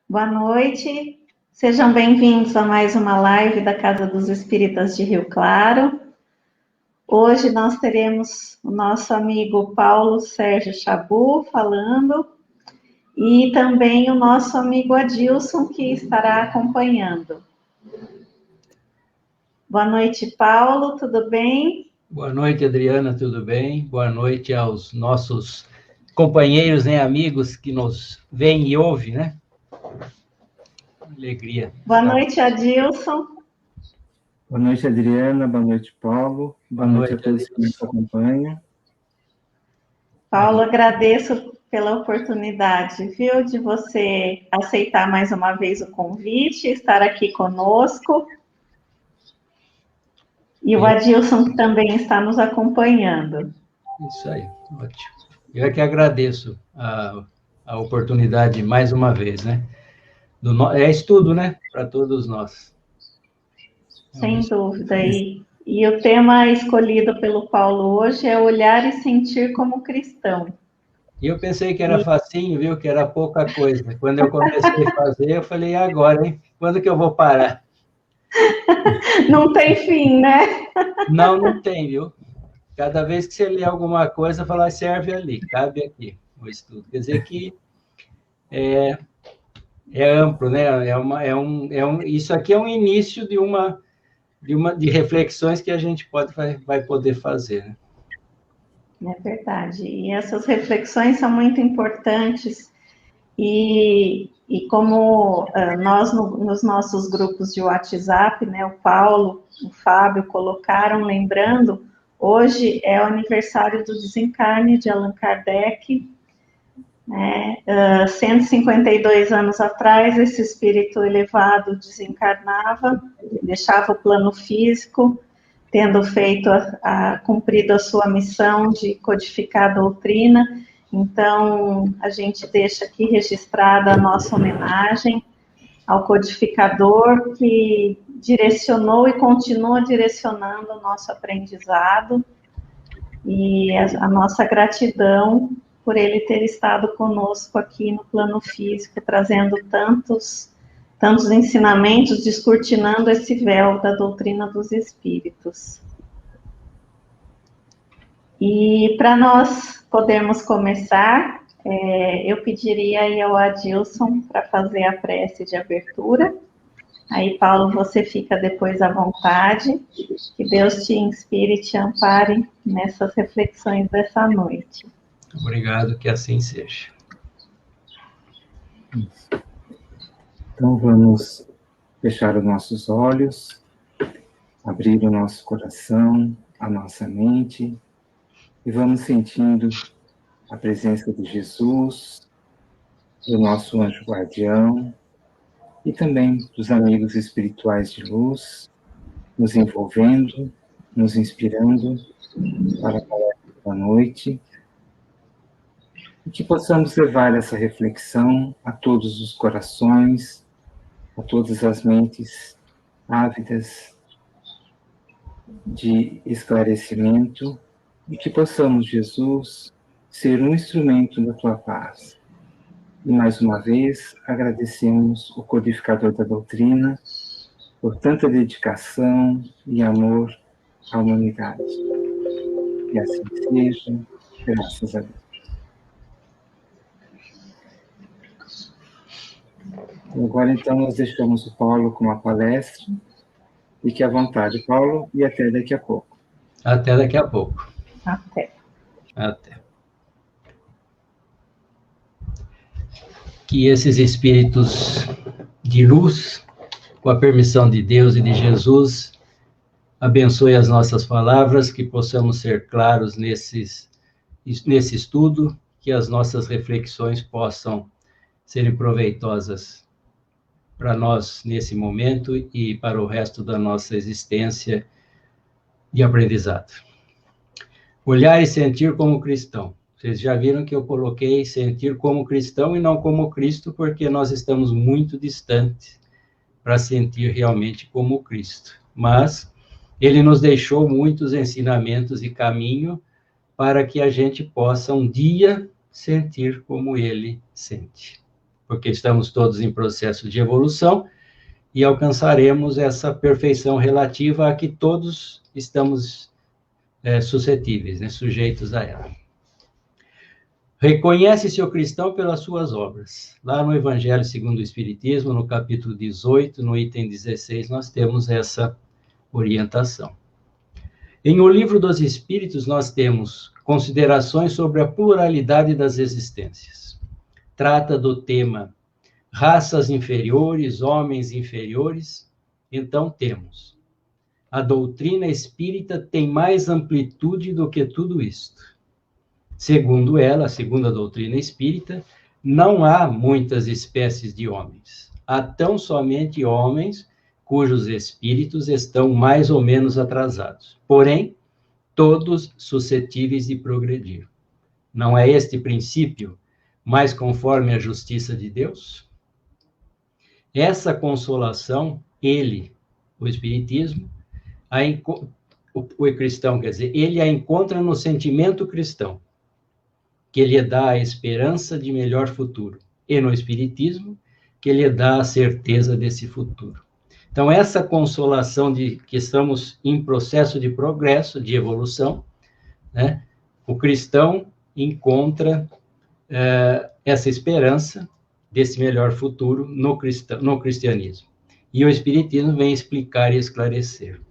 Boa noite, sejam bem-vindos a mais uma live da Casa dos Espíritas de Rio Claro. Hoje nós teremos o nosso amigo Paulo Sérgio Chabu falando e também o nosso amigo Adilson, que estará acompanhando. Boa noite, Paulo, tudo bem? Boa noite, Adriana, tudo bem? Boa noite aos nossos companheiros, né, amigos que nos veem e ouvem, né? Alegria. Boa noite, Adilson. Boa noite, Adriana. Boa noite, Paulo. Boa noite a todos Adilson. que nos acompanham. Paulo, agradeço pela oportunidade, viu, de você aceitar mais uma vez o convite, estar aqui conosco. E o Adilson também está nos acompanhando. Isso aí, ótimo. Eu é que agradeço a oportunidade mais uma vez, né? É estudo, né? Para todos nós. Sem dúvida. E o tema escolhido pelo Paulo hoje é olhar e sentir como cristão. E eu pensei que era facinho, viu? Que era pouca coisa. Quando eu comecei a fazer, eu falei, e agora, hein? Quando que eu vou parar? Não tem fim, né? Não tem, viu? Cada vez que você lê alguma coisa, fala, serve ali, cabe aqui o estudo. Quer dizer que é amplo, né? Isso aqui é um início de reflexões que a gente vai poder fazer, né? É verdade. E essas reflexões são muito importantes. E como nós, nos nossos grupos de WhatsApp, né, o Paulo, o Fábio colocaram, lembrando, hoje é o aniversário do desencarne de Allan Kardec, né, 152 anos atrás, esse espírito elevado desencarnava, deixava o plano físico, tendo cumprido a sua missão de codificar a doutrina. Então, a gente deixa aqui registrada a nossa homenagem ao codificador que direcionou e continua direcionando o nosso aprendizado e a nossa gratidão por ele ter estado conosco aqui no plano físico, trazendo tantos ensinamentos, descortinando esse véu da doutrina dos espíritos. E para nós podermos começar, eu pediria aí ao Adilson para fazer a prece de abertura. Aí, Paulo, você fica depois à vontade. Que Deus te inspire e te ampare nessas reflexões dessa noite. Obrigado, que assim seja. Então, vamos fechar os nossos olhos, abrir o nosso coração, a nossa mente, e vamos sentindo a presença de Jesus, do nosso anjo guardião, e também dos amigos espirituais de luz, nos envolvendo, nos inspirando para a palestra da noite, e que possamos levar essa reflexão a todos os corações, a todas as mentes ávidas de esclarecimento, e que possamos, Jesus, ser um instrumento da tua paz. E mais uma vez agradecemos o codificador da doutrina por tanta dedicação e amor à humanidade. E assim seja, graças a Deus. Agora, então, nós deixamos o Paulo com a palestra. Fique à vontade, Paulo, e até daqui a pouco. Até daqui a pouco. Até. Que esses espíritos de luz, com a permissão de Deus e de Jesus, abençoe as nossas palavras, que possamos ser claros nesse estudo, que as nossas reflexões possam serem proveitosas para nós nesse momento e para o resto da nossa existência de aprendizado. Olhar e sentir como cristão. Vocês já viram que eu coloquei sentir como cristão e não como Cristo, porque nós estamos muito distantes para sentir realmente como Cristo. Mas ele nos deixou muitos ensinamentos e caminho para que a gente possa um dia sentir como ele sente. porque estamos todos em processo de evolução, e alcançaremos essa perfeição relativa a que todos estamos suscetíveis, né, sujeitos a ela. Reconhece-se o cristão pelas suas obras. Lá no Evangelho segundo o Espiritismo, no capítulo 18, no item 16, nós temos essa orientação. Em O Livro dos Espíritos, nós temos considerações sobre a pluralidade das existências. Trata do tema raças inferiores, homens inferiores. Então temos: a doutrina espírita tem mais amplitude do que tudo isto. Segundo ela, segundo a doutrina espírita, não há muitas espécies de homens. Há tão somente homens cujos espíritos estão mais ou menos atrasados. Porém, todos suscetíveis de progredir. Não é este princípio mais conforme a justiça de Deus? Essa consolação, ele, o Espiritismo, o cristão, quer dizer, ele a encontra no sentimento cristão, que lhe dá a esperança de melhor futuro, e no Espiritismo, que lhe dá a certeza desse futuro. Então, essa consolação de que estamos em processo de progresso, de evolução, né, o cristão encontra essa esperança desse melhor futuro no cristianismo. E o Espiritismo vem explicar e esclarecer.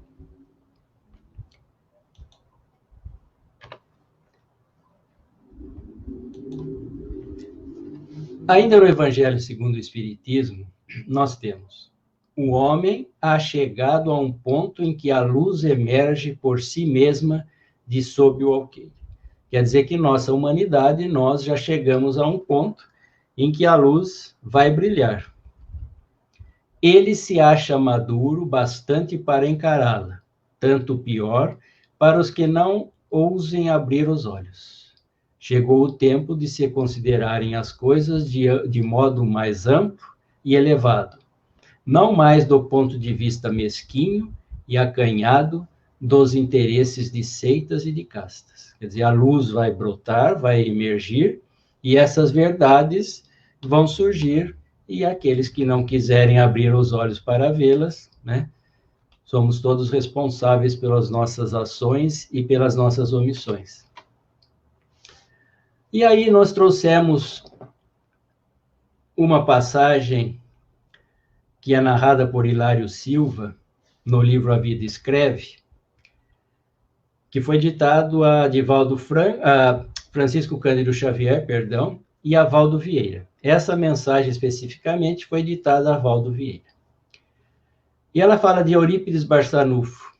Ainda no Evangelho segundo o Espiritismo, nós temos: o homem há chegado a um ponto em que a luz emerge por si mesma de sob o alqueire. Quer dizer que nossa humanidade, nós já chegamos a um ponto em que a luz vai brilhar. Ele se acha maduro bastante para encará-la, tanto pior para os que não ousem abrir os olhos. Chegou o tempo de se considerarem as coisas de modo mais amplo e elevado, não mais do ponto de vista mesquinho e acanhado dos interesses de seitas e de castas. Quer dizer, a luz vai brotar, vai emergir, e essas verdades vão surgir, e aqueles que não quiserem abrir os olhos para vê-las, né, somos todos responsáveis pelas nossas ações e pelas nossas omissões. E aí nós trouxemos uma passagem que é narrada por Hilário Silva, no livro A Vida Escreve, que foi ditado a Francisco Cândido Xavier, e a Valdo Vieira. Essa mensagem especificamente foi ditada a Valdo Vieira. E ela fala de Eurípides Barçanufo,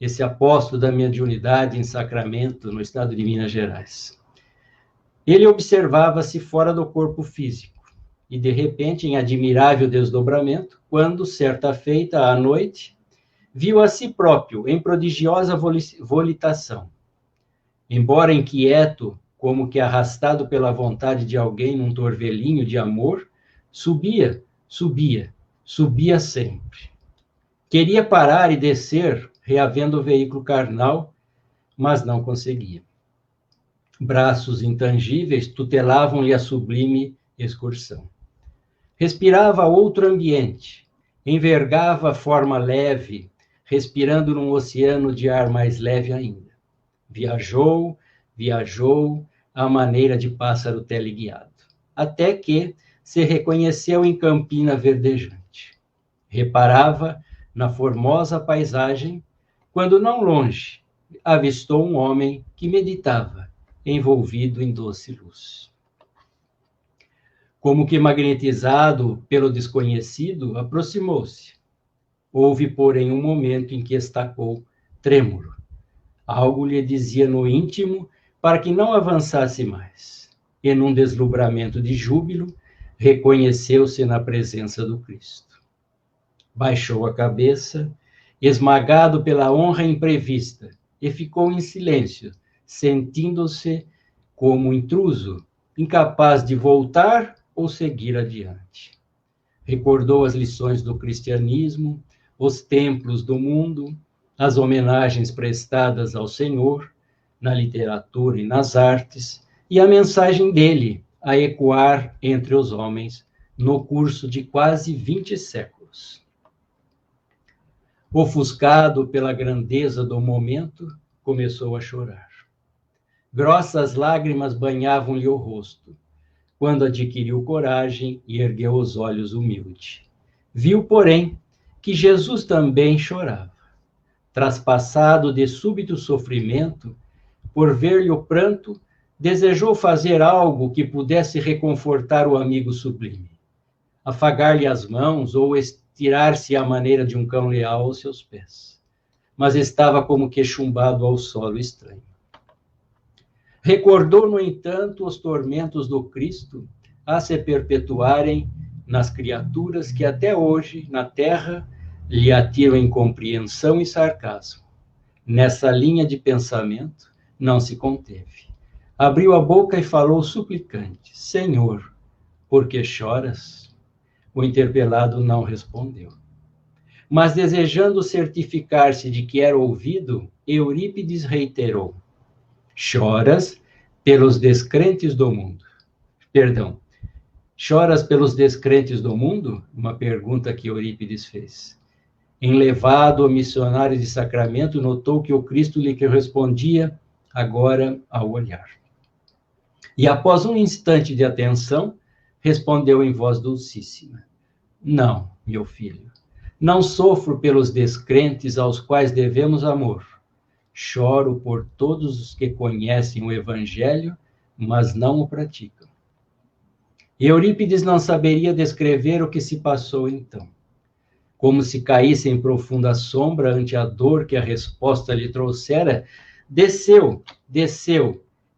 esse apóstolo da mediunidade em Sacramento, no estado de Minas Gerais. Ele observava-se fora do corpo físico, e de repente, em admirável desdobramento, quando, certa feita, à noite, viu a si próprio em prodigiosa volitação. Embora inquieto, como que arrastado pela vontade de alguém num torvelinho de amor, subia sempre. Queria parar e descer, reavendo o veículo carnal, mas não conseguia. Braços intangíveis tutelavam-lhe a sublime excursão. Respirava outro ambiente, envergava forma leve, respirando num oceano de ar mais leve ainda. Viajou, à maneira de pássaro teleguiado, até que se reconheceu em Campina verdejante. Reparava na formosa paisagem, quando não longe avistou um homem que meditava, envolvido em doce luz. Como que magnetizado pelo desconhecido, aproximou-se. Houve, porém, um momento em que estacou, trêmulo. Algo lhe dizia no íntimo para que não avançasse mais. E, num deslumbramento de júbilo, reconheceu-se na presença do Cristo. Baixou a cabeça, esmagado pela honra imprevista, e ficou em silêncio, sentindo-se como intruso, incapaz de voltar ou seguir adiante. Recordou as lições do cristianismo, os templos do mundo, as homenagens prestadas ao Senhor, na literatura e nas artes, e a mensagem dele a ecoar entre os homens no curso de quase 20 séculos. Ofuscado pela grandeza do momento, começou a chorar. Grossas lágrimas banhavam-lhe o rosto, quando adquiriu coragem e ergueu os olhos humilde. Viu, porém, que Jesus também chorava. Traspassado de súbito sofrimento, por ver-lhe o pranto, desejou fazer algo que pudesse reconfortar o amigo sublime, afagar-lhe as mãos ou estirar-se à maneira de um cão leal aos seus pés. Mas estava como que chumbado ao solo estranho. Recordou, no entanto, os tormentos do Cristo a se perpetuarem nas criaturas que até hoje, na terra, lhe atiram incompreensão e sarcasmo. Nessa linha de pensamento, não se conteve. Abriu a boca e falou suplicante: Senhor, por que choras? O interpelado não respondeu. Mas, desejando certificar-se de que era ouvido, Eurípides reiterou: choras pelos descrentes do mundo. Perdão, choras pelos descrentes do mundo? Uma pergunta que Eurípides fez. Enlevado ao missionário de Sacramento, notou que o Cristo lhe respondia agora ao olhar. E após um instante de atenção, respondeu em voz dulcíssima: não, meu filho, não sofro pelos descrentes aos quais devemos amor. Choro por todos os que conhecem o Evangelho, mas não o praticam. Eurípides não saberia descrever o que se passou então. Como se caísse em profunda sombra ante a dor que a resposta lhe trouxera, desceu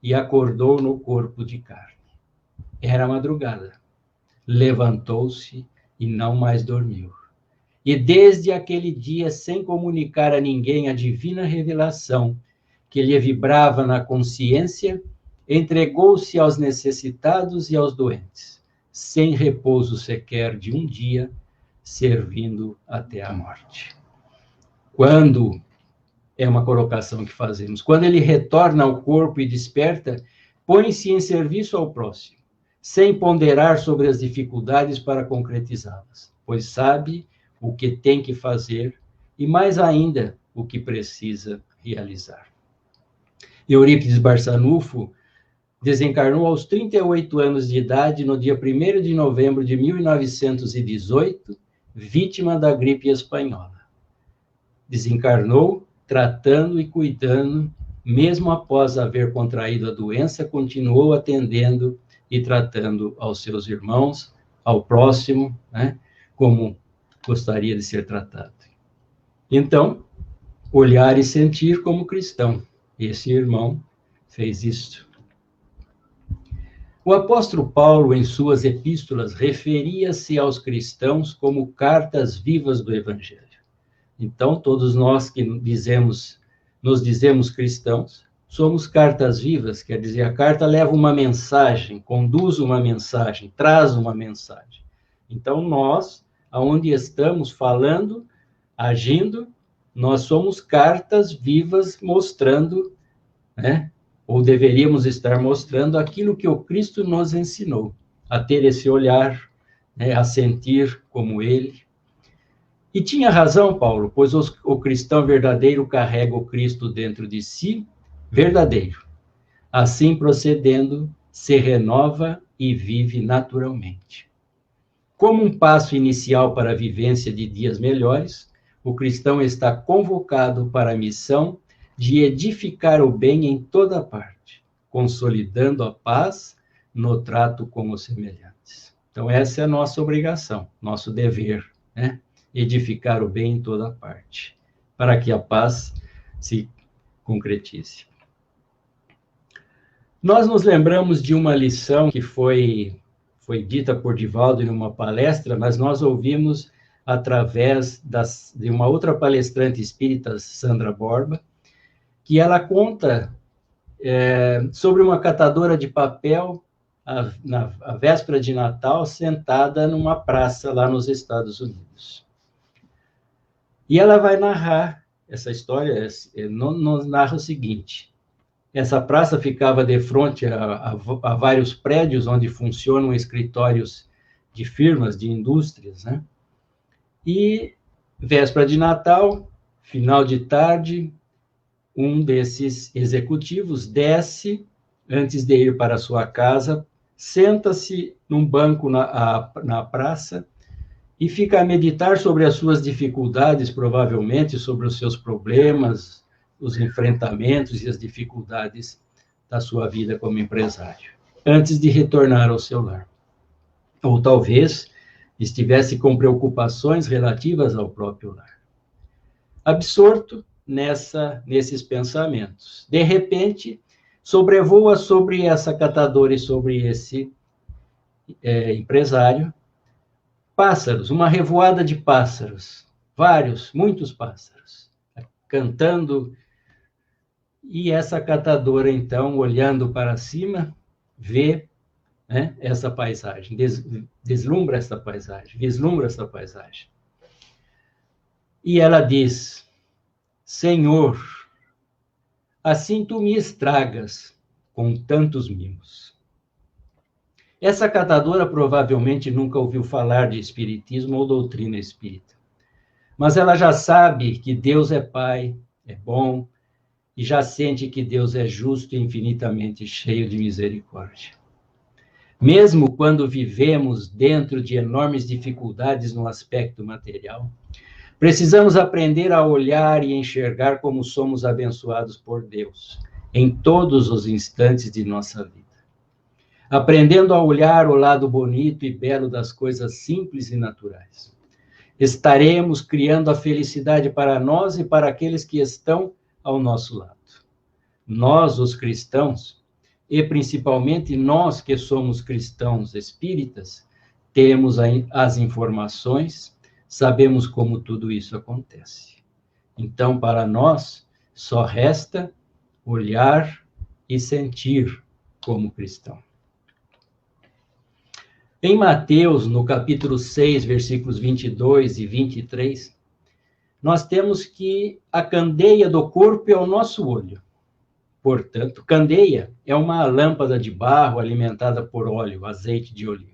e acordou no corpo de carne. Era madrugada. Levantou-se e não mais dormiu. E desde aquele dia, sem comunicar a ninguém a divina revelação que lhe vibrava na consciência, entregou-se aos necessitados e aos doentes, sem repouso sequer de um dia, servindo até a morte. Quando, é uma colocação que fazemos, quando ele retorna ao corpo e desperta, põe-se em serviço ao próximo, sem ponderar sobre as dificuldades para concretizá-las, pois sabe o que tem que fazer e, mais ainda, o que precisa realizar. Eurípides Barçanufo desencarnou aos 38 anos de idade no dia 1º de novembro de 1918, vítima da gripe espanhola. Desencarnou tratando e cuidando, mesmo após haver contraído a doença, continuou atendendo e tratando aos seus irmãos, ao próximo, né, como gostaria de ser tratado. Então, olhar e sentir como cristão. Esse irmão fez isso. O apóstolo Paulo, em suas epístolas, referia-se aos cristãos como cartas vivas do Evangelho. Então, todos nós que nos dizemos cristãos, somos cartas vivas, quer dizer, a carta leva uma mensagem, conduz uma mensagem, traz uma mensagem. Então, nós, aonde estamos falando, agindo, nós somos cartas vivas mostrando, né, ou deveríamos estar mostrando aquilo que o Cristo nos ensinou, a ter esse olhar, né, a sentir como ele. E tinha razão, Paulo, pois o cristão verdadeiro carrega o Cristo dentro de si, verdadeiro. Assim procedendo, se renova e vive naturalmente. Como um passo inicial para a vivência de dias melhores, o cristão está convocado para a missão de edificar o bem em toda parte, consolidando a paz no trato com os semelhantes. Então, essa é a nossa obrigação, nosso dever, né? Edificar o bem em toda parte, para que a paz se concretize. Nós nos lembramos de uma lição que foi dita por Divaldo em uma palestra, mas nós ouvimos através de uma outra palestrante espírita, Sandra Borba, que ela conta sobre uma catadora de papel na véspera de Natal, sentada numa praça lá nos Estados Unidos. E ela vai narrar essa história, nos narra o seguinte: essa praça ficava de frente a vários prédios onde funcionam escritórios de firmas, de indústrias, né? E véspera de Natal, final de tarde, um desses executivos desce, antes de ir para a sua casa, senta-se num banco na praça e fica a meditar sobre as suas dificuldades, provavelmente, sobre os seus problemas, os enfrentamentos e as dificuldades da sua vida como empresário, antes de retornar ao seu lar. Ou talvez estivesse com preocupações relativas ao próprio lar. Absorto nesses pensamentos. De repente, sobrevoa sobre essa catadora e sobre esse empresário pássaros, uma revoada de pássaros, muitos pássaros, cantando. E essa catadora, então, olhando para cima, vê, né, essa paisagem, vislumbra essa paisagem. E ela diz: Senhor, assim tu me estragas com tantos mimos. Essa catadora provavelmente nunca ouviu falar de espiritismo ou doutrina espírita, mas ela já sabe que Deus é Pai, é bom, e já sente que Deus é justo e infinitamente cheio de misericórdia. Mesmo quando vivemos dentro de enormes dificuldades no aspecto material, precisamos aprender a olhar e enxergar como somos abençoados por Deus, em todos os instantes de nossa vida. Aprendendo a olhar o lado bonito e belo das coisas simples e naturais. Estaremos criando a felicidade para nós e para aqueles que estão ao nosso lado. Nós, os cristãos, e principalmente nós que somos cristãos espíritas, temos as informações, sabemos como tudo isso acontece. Então, para nós, só resta olhar e sentir como cristão. Em Mateus, no capítulo 6, versículos 22 e 23, nós temos que a candeia do corpo é o nosso olho. Portanto, candeia é uma lâmpada de barro alimentada por óleo, azeite de oliva.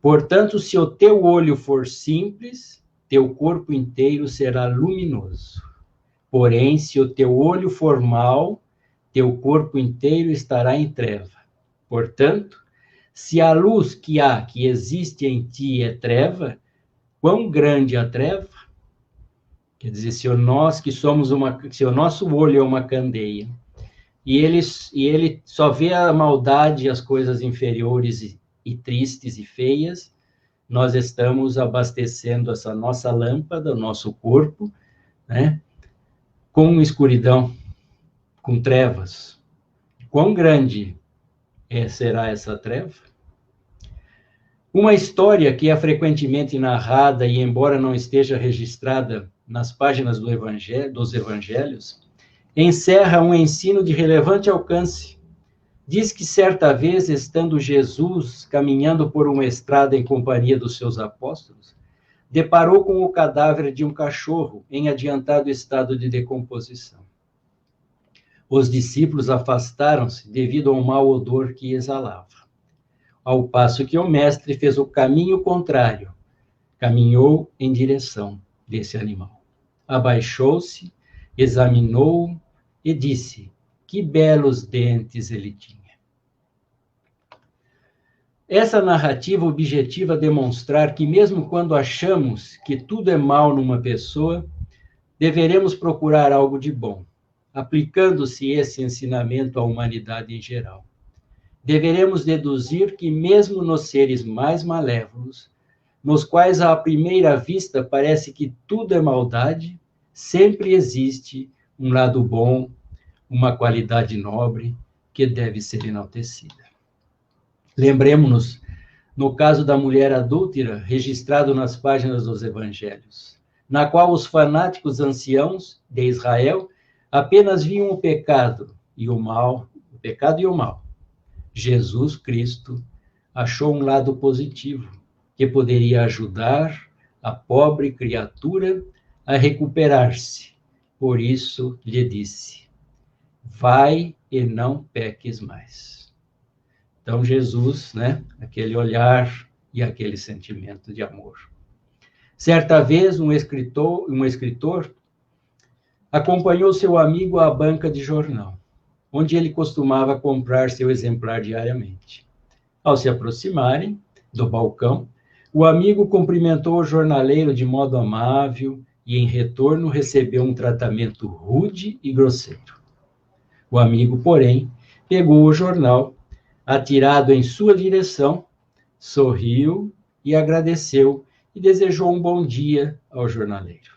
Portanto, se o teu olho for simples, teu corpo inteiro será luminoso. Porém, se o teu olho for mau, teu corpo inteiro estará em treva. Portanto, se a luz que existe em ti é treva, quão grande a treva? Quer dizer, se o nosso olho é uma candeia, e ele só vê a maldade, as coisas inferiores e tristes e feias, nós estamos abastecendo essa nossa lâmpada, o nosso corpo, né, com escuridão, com trevas. Quão grande será essa treva? Uma história que é frequentemente narrada e, embora não esteja registrada nas páginas dos evangelhos, encerra um ensino de relevante alcance. Diz que certa vez, estando Jesus caminhando por uma estrada em companhia dos seus apóstolos, deparou com o cadáver de um cachorro em adiantado estado de decomposição. Os discípulos afastaram-se devido ao mau odor que exalava, ao passo que o mestre fez o caminho contrário, caminhou em direção desse animal. Abaixou-se, examinou-o e disse: que belos dentes ele tinha. Essa narrativa objetiva demonstrar que mesmo quando achamos que tudo é mal numa pessoa, deveremos procurar algo de bom, aplicando-se esse ensinamento à humanidade em geral. Deveremos deduzir que mesmo nos seres mais malévolos, nos quais à primeira vista parece que tudo é maldade, sempre existe um lado bom, uma qualidade nobre que deve ser enaltecida. Lembremos-nos, no caso da mulher adúltera, registrado nas páginas dos evangelhos, na qual os fanáticos anciãos de Israel apenas viam o pecado e o mal. Jesus Cristo achou um lado positivo, que poderia ajudar a pobre criatura a recuperar-se. Por isso lhe disse: vai e não peques mais. Então Jesus, né, aquele olhar e aquele sentimento de amor. Certa vez, um escritor acompanhou seu amigo à banca de jornal, onde ele costumava comprar seu exemplar diariamente. Ao se aproximarem do balcão, o amigo cumprimentou o jornaleiro de modo amável e, em retorno, recebeu um tratamento rude e grosseiro. O amigo, porém, pegou o jornal, atirado em sua direção, sorriu e agradeceu e desejou um bom dia ao jornaleiro.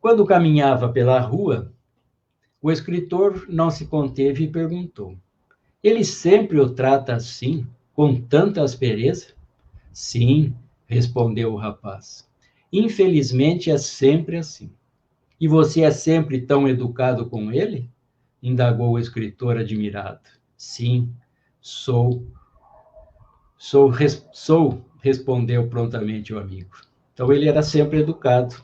Quando caminhava pela rua, o escritor não se conteve e perguntou: ele sempre o trata assim, com tanta aspereza? Sim, respondeu o rapaz. Infelizmente é sempre assim. E você é sempre tão educado com ele? Indagou o escritor admirado. Sim, sou, respondeu prontamente o amigo. Então ele era sempre educado.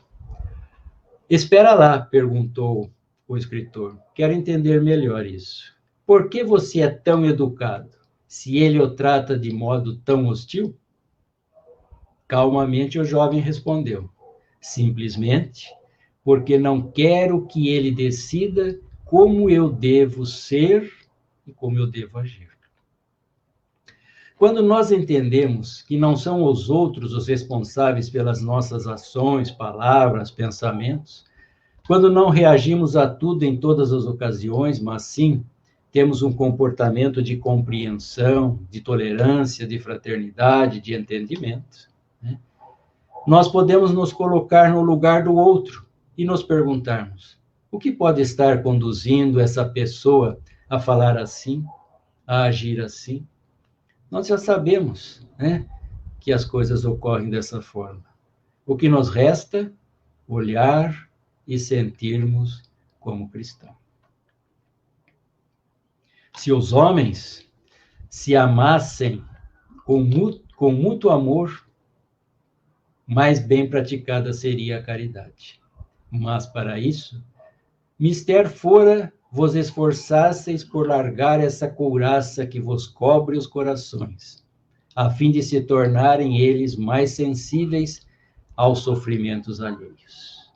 Espera lá, perguntou o escritor. Quero entender melhor isso. Por que você é tão educado, se ele o trata de modo tão hostil? Calmamente o jovem respondeu: simplesmente porque não quero que ele decida como eu devo ser e como eu devo agir. Quando nós entendemos que não são os outros os responsáveis pelas nossas ações, palavras, pensamentos, quando não reagimos a tudo em todas as ocasiões, mas sim temos um comportamento de compreensão, de tolerância, de fraternidade, de entendimento, né? Nós podemos nos colocar no lugar do outro e nos perguntarmos: o que pode estar conduzindo essa pessoa a falar assim, a agir assim? Nós já sabemos, né, que as coisas ocorrem dessa forma. O que nos resta? Olhar e sentirmos como cristãos. Se os homens se amassem com mútuo amor, mais bem praticada seria a caridade. Mas, para isso, mister fora vos esforçasseis por largar essa couraça que vos cobre os corações, a fim de se tornarem eles mais sensíveis aos sofrimentos alheios.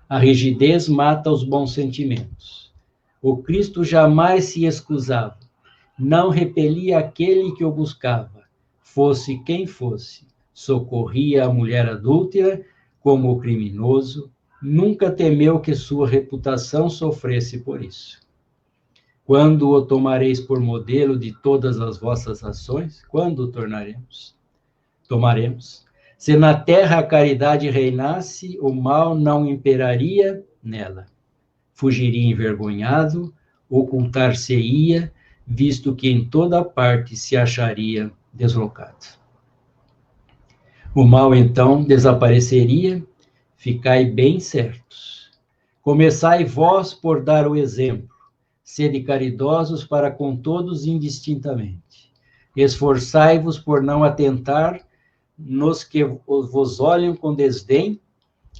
A rigidez mata os bons sentimentos. O Cristo jamais se excusava, não repelia aquele que o buscava, fosse quem fosse, socorria a mulher adúltera como o criminoso, nunca temeu que sua reputação sofresse por isso. Quando o tomareis por modelo de todas as vossas ações? Quando o tomaremos? Se na terra a caridade reinasse, o mal não imperaria nela. Fugiria envergonhado, ocultar-se-ia, visto que em toda parte se acharia deslocado. O mal, então, desapareceria. Ficai bem certos. Começai vós por dar o exemplo. Sede caridosos para com todos indistintamente. Esforçai-vos por não atentar nos que vos olham com desdém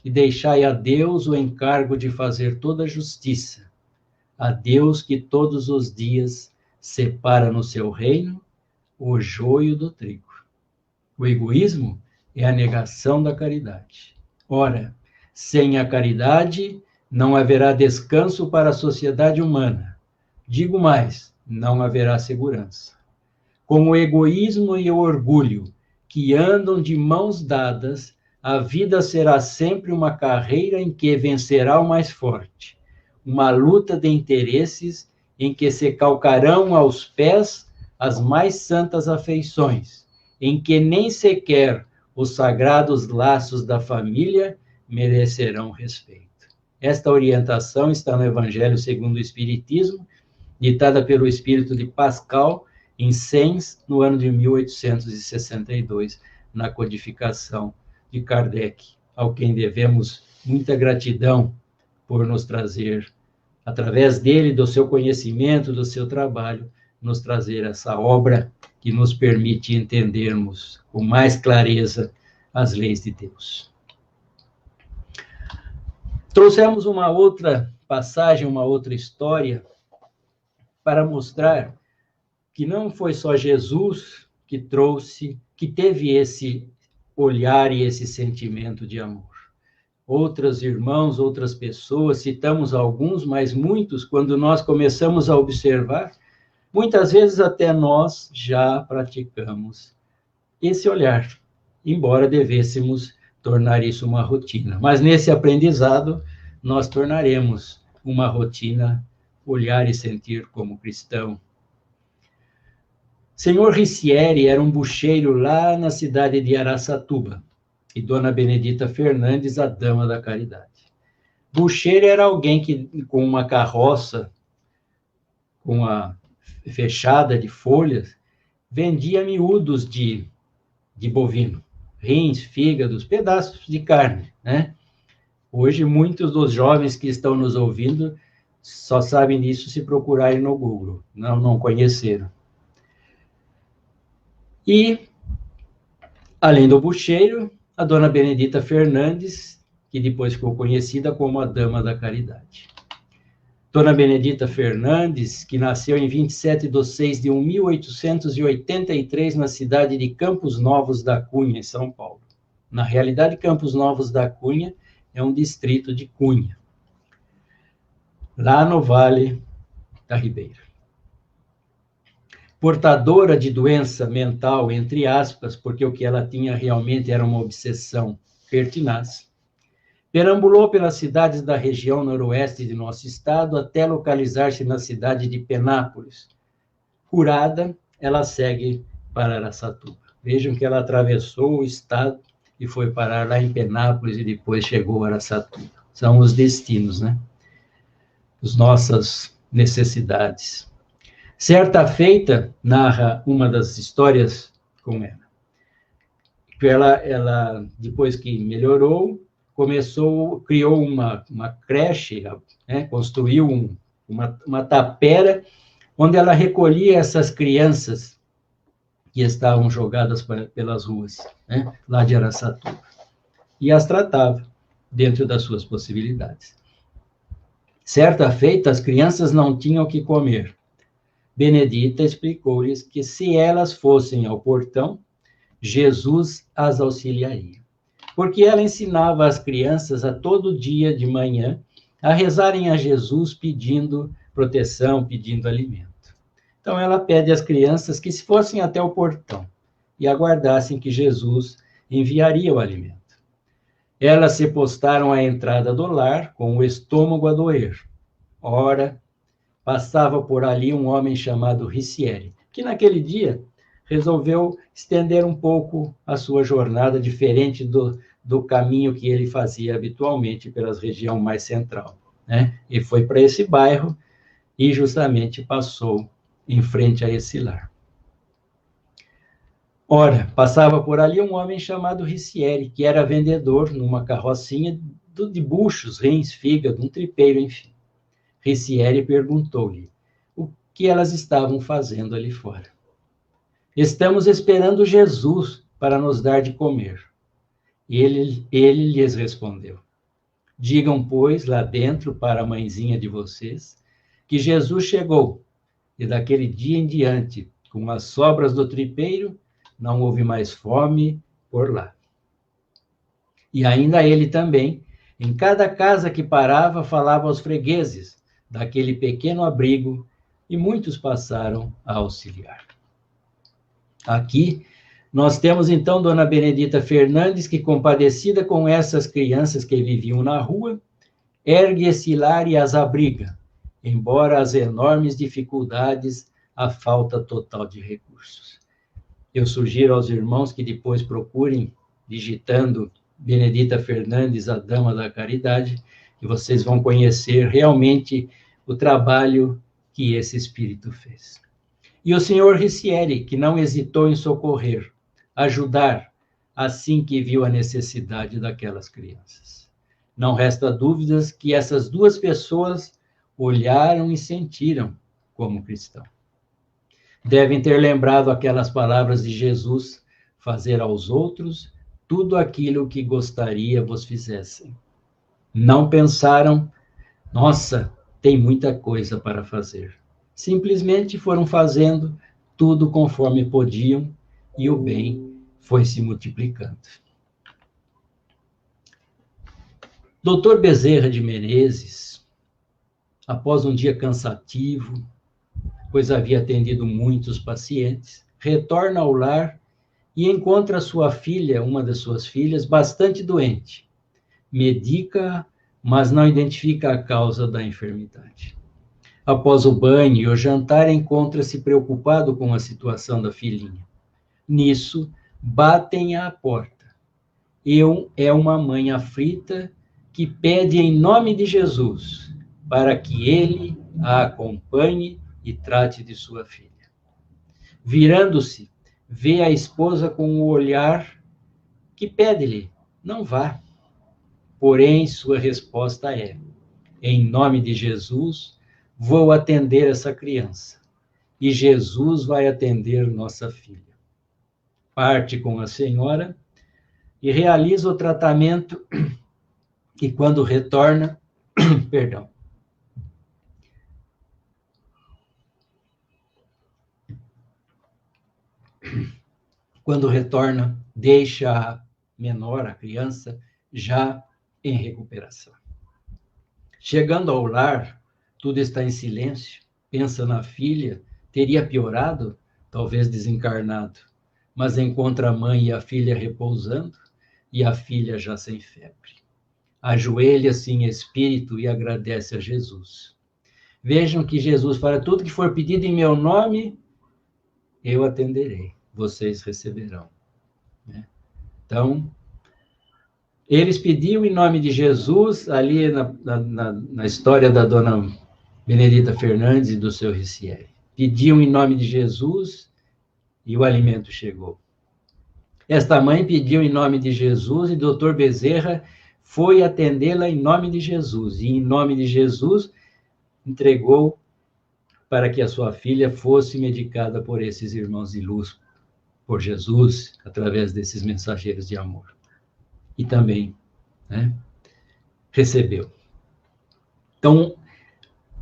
e deixai a Deus o encargo de fazer toda a justiça. A Deus que todos os dias separa no seu reino o joio do trigo. O egoísmo é a negação da caridade. Ora, sem a caridade, não haverá descanso para a sociedade humana. Digo mais, não haverá segurança. Com o egoísmo e o orgulho, que andam de mãos dadas, a vida será sempre uma carreira em que vencerá o mais forte, uma luta de interesses em que se calcarão aos pés as mais santas afeições, em que nem sequer os sagrados laços da família merecerão respeito. Esta orientação está no Evangelho segundo o Espiritismo, ditada pelo espírito de Pascal, em Sens, no ano de 1862, na codificação de Kardec, ao quem devemos muita gratidão por nos trazer, através dele, do seu conhecimento, do seu trabalho, nos trazer essa obra que nos permite entendermos com mais clareza as leis de Deus. Trouxemos uma outra passagem, uma outra história, para mostrar que não foi só Jesus que que teve esse olhar e esse sentimento de amor. Outros irmãos, outras pessoas, citamos alguns, mas muitos, quando nós começamos a observar, muitas vezes até nós já praticamos esse olhar, embora devêssemos tornar isso uma rotina. Mas nesse aprendizado, nós tornaremos uma rotina olhar e sentir como cristão. Senhor Ricieri era um bucheiro lá na cidade de Araçatuba, e Dona Benedita Fernandes, a dama da caridade. Bucheiro era alguém que, com uma carroça, com a fechada de folhas, vendia miúdos de bovino, rins, fígados, pedaços de carne, né? Hoje, muitos dos jovens que estão nos ouvindo só sabem disso se procurarem no Google, não conheceram. E, além do bucheiro, a Dona Benedita Fernandes, que depois ficou conhecida como a Dama da Caridade. Dona Benedita Fernandes, que nasceu em 27/6/1883 na cidade de Campos Novos da Cunha, em São Paulo. Na realidade, Campos Novos da Cunha é um distrito de Cunha, lá no Vale da Ribeira. Portadora de doença mental, entre aspas, porque o que ela tinha realmente era uma obsessão pertinaz, perambulou pelas cidades da região noroeste de nosso estado até localizar-se na cidade de Penápolis. Curada, ela segue para Araçatuba. Vejam que ela atravessou o estado e foi parar lá em Penápolis e depois chegou a Araçatuba. São os destinos, né? As nossas necessidades. Certa feita, narra uma das histórias com ela, que ela depois que melhorou, criou uma creche, né, construiu uma tapera, onde ela recolhia essas crianças que estavam jogadas pelas ruas, né, lá de Araçatuba, e as tratava dentro das suas possibilidades. Certa feita, as crianças não tinham o que comer. Benedita explicou-lhes que se elas fossem ao portão, Jesus as auxiliaria. Porque ela ensinava as crianças a todo dia de manhã a rezarem a Jesus pedindo proteção, pedindo alimento. Então ela pede às crianças que se fossem até o portão e aguardassem que Jesus enviaria o alimento. Elas se postaram à entrada do lar com o estômago a doer. Ora, passava por ali um homem chamado Ricieri, que naquele dia resolveu estender um pouco a sua jornada, diferente do caminho que ele fazia habitualmente pela região mais central, né? E foi para esse bairro e justamente passou em frente a esse lar. Ora, passava por ali um homem chamado Ricieri, que era vendedor numa carrocinha de buchos, rins, fígado, um tripeiro, enfim. Ricieri perguntou-lhe o que elas estavam fazendo ali fora. Estamos esperando Jesus para nos dar de comer. E ele lhes respondeu: digam, pois, lá dentro para a mãezinha de vocês, que Jesus chegou, e daquele dia em diante, com as sobras do tripeiro, não houve mais fome por lá. E ainda ele também, em cada casa que parava, falava aos fregueses daquele pequeno abrigo, e muitos passaram a auxiliar. Aqui, nós temos, então, Dona Benedita Fernandes, que, compadecida com essas crianças que viviam na rua, ergue esse lar e as abriga, embora as enormes dificuldades, a falta total de recursos. Eu sugiro aos irmãos que depois procurem, digitando Benedita Fernandes, a Dama da Caridade, e vocês vão conhecer realmente o trabalho que esse espírito fez. E o senhor Ricieri, que não hesitou em socorrer, ajudar, assim que viu a necessidade daquelas crianças. Não resta dúvidas que essas duas pessoas olharam e sentiram como cristão. Devem ter lembrado aquelas palavras de Jesus: fazer aos outros tudo aquilo que gostaria vos fizessem. Não pensaram, nossa, tem muita coisa para fazer. Simplesmente foram fazendo tudo conforme podiam, e o bem foi se multiplicando. Dr. Bezerra de Menezes, após um dia cansativo, pois havia atendido muitos pacientes, retorna ao lar e encontra sua filha, uma das suas filhas, bastante doente. Medica-a, mas não identifica a causa da enfermidade. Após o banho e o jantar, encontra-se preocupado com a situação da filhinha. Nisso, batem à porta. É uma mãe aflita que pede em nome de Jesus para que ele a acompanhe e trate de sua filha. Virando-se, vê a esposa com o olhar que pede-lhe, não vá. Porém, sua resposta é, em nome de Jesus, vou atender essa criança. E Jesus vai atender nossa filha. Parte com a senhora e realiza o tratamento e quando retorna, perdão, quando retorna, deixa a menor, a criança, já em recuperação. Chegando ao lar, tudo está em silêncio, pensa na filha, teria piorado, talvez desencarnado, mas encontra a mãe e a filha repousando, e a filha já sem febre. Ajoelha-se em espírito e agradece a Jesus. Vejam que Jesus fala, tudo que for pedido em meu nome, eu atenderei, vocês receberão. Então, eles pediam em nome de Jesus, ali na história da dona Benedita Fernandes e do seu Ricieri. Pediam em nome de Jesus e o alimento chegou. Esta mãe pediu em nome de Jesus e o Dr. Bezerra foi atendê-la em nome de Jesus. E em nome de Jesus entregou para que a sua filha fosse medicada por esses irmãos de luz, por Jesus, através desses mensageiros de amor. E também, recebeu. Então,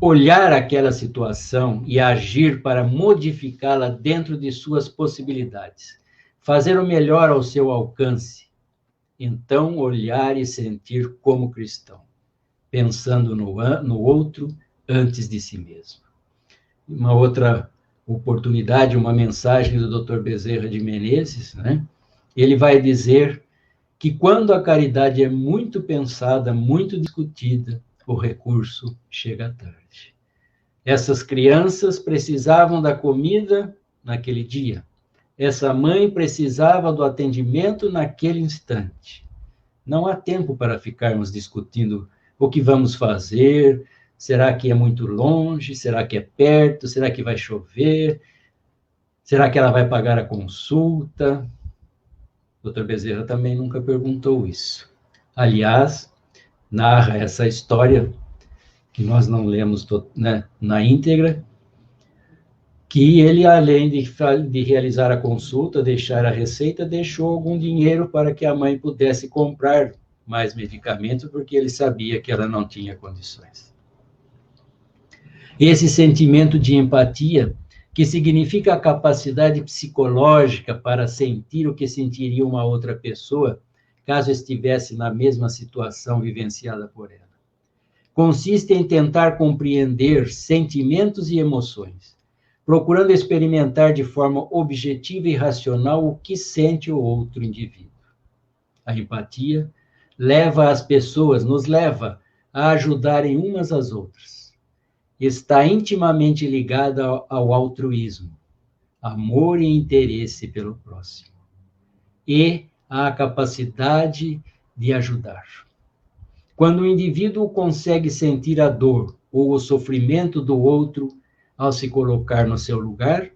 olhar aquela situação e agir para modificá-la dentro de suas possibilidades. Fazer o melhor ao seu alcance. Então, olhar e sentir como cristão, pensando no outro antes de si mesmo. Uma outra oportunidade, uma mensagem do Dr. Bezerra de Menezes, ele vai dizer que quando a caridade é muito pensada, muito discutida, o recurso chega tarde. Essas crianças precisavam da comida naquele dia. Essa mãe precisava do atendimento naquele instante. Não há tempo para ficarmos discutindo o que vamos fazer, será que é muito longe, será que é perto, será que vai chover, será que ela vai pagar a consulta? O Dr. Bezerra também nunca perguntou isso. Aliás, narra essa história, que nós não lemos na íntegra, que ele, além de realizar a consulta, deixar a receita, deixou algum dinheiro para que a mãe pudesse comprar mais medicamentos, porque ele sabia que ela não tinha condições. Esse sentimento de empatia, que significa a capacidade psicológica para sentir o que sentiria uma outra pessoa, caso estivesse na mesma situação vivenciada por ela. Consiste em tentar compreender sentimentos e emoções, procurando experimentar de forma objetiva e racional o que sente o outro indivíduo. A empatia nos leva a ajudarem umas às outras. Está intimamente ligada ao altruísmo, amor e interesse pelo próximo, e à capacidade de ajudar. Quando o indivíduo consegue sentir a dor ou o sofrimento do outro ao se colocar no seu lugar,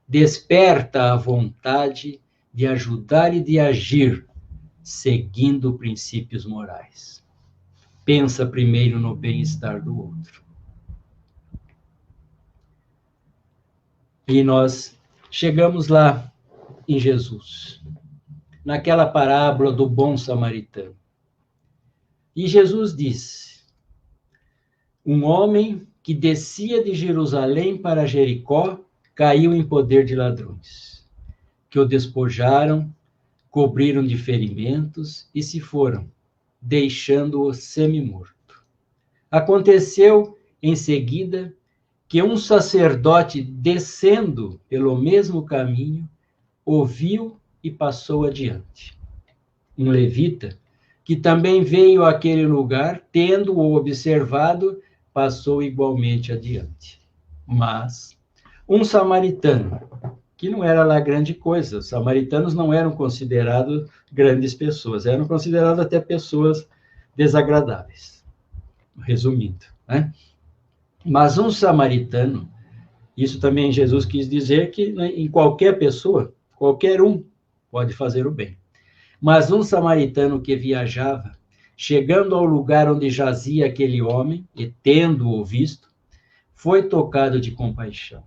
desperta a vontade de ajudar e de agir, seguindo princípios morais. Pensa primeiro no bem-estar do outro. E nós chegamos lá em Jesus, naquela parábola do bom samaritano. E Jesus diz: um homem que descia de Jerusalém para Jericó caiu em poder de ladrões, que o despojaram, cobriram de ferimentos e se foram, deixando-o semi-morto. Aconteceu, em seguida, que um sacerdote, descendo pelo mesmo caminho, ouviu e passou adiante. Um levita, que também veio àquele lugar, tendo-o observado, passou igualmente adiante. Mas um samaritano, que não era lá grande coisa, os samaritanos não eram considerados grandes pessoas, eram considerados até pessoas desagradáveis, resumindo, né? Mas um samaritano, isso também Jesus quis dizer que em qualquer pessoa, qualquer um pode fazer o bem. Mas um samaritano que viajava, chegando ao lugar onde jazia aquele homem, e tendo-o visto, foi tocado de compaixão.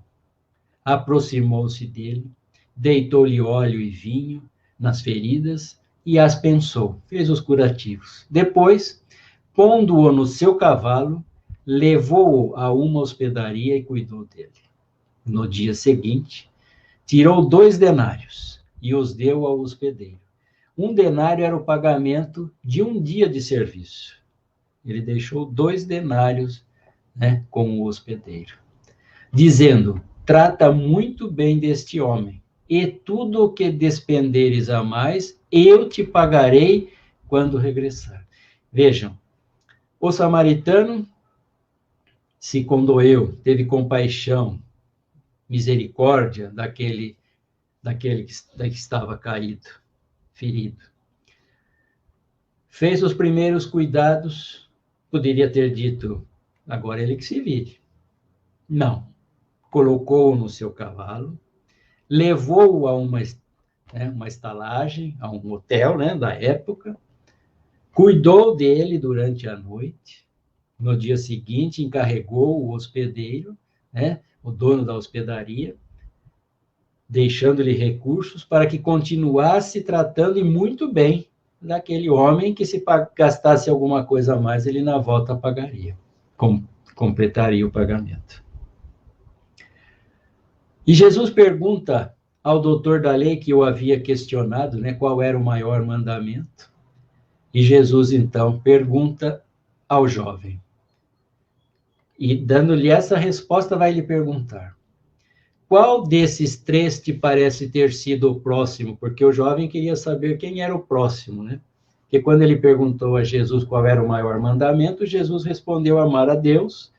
Aproximou-se dele, deitou-lhe óleo e vinho nas feridas e as pensou, fez os curativos. Depois, pondo-o no seu cavalo, levou-o a uma hospedaria e cuidou dele. No dia seguinte, tirou 2 denários e os deu ao hospedeiro. 1 denário era o pagamento de um dia de serviço. Ele deixou 2 denários, né, com o hospedeiro, dizendo: trata muito bem deste homem, e tudo o que despenderes a mais, eu te pagarei quando regressar. Vejam, o samaritano se condoeu, teve compaixão, misericórdia daquele que estava caído, ferido. Fez os primeiros cuidados, poderia ter dito, agora ele que se vire. Não. Colocou-o no seu cavalo, levou-o a uma estalagem, a um hotel, né, da época, cuidou dele durante a noite. No dia seguinte, encarregou o hospedeiro, né, o dono da hospedaria, deixando-lhe recursos para que continuasse tratando e muito bem daquele homem que, se gastasse alguma coisa a mais, ele na volta pagaria, completaria o pagamento. E Jesus pergunta ao doutor da lei que o havia questionado, né, qual era o maior mandamento. E Jesus, então, pergunta ao jovem. E, dando-lhe essa resposta, vai lhe perguntar: qual desses 3 te parece ter sido o próximo? Porque o jovem queria saber quem era o próximo, né? Porque quando ele perguntou a Jesus qual era o maior mandamento, Jesus respondeu: amar a Deus,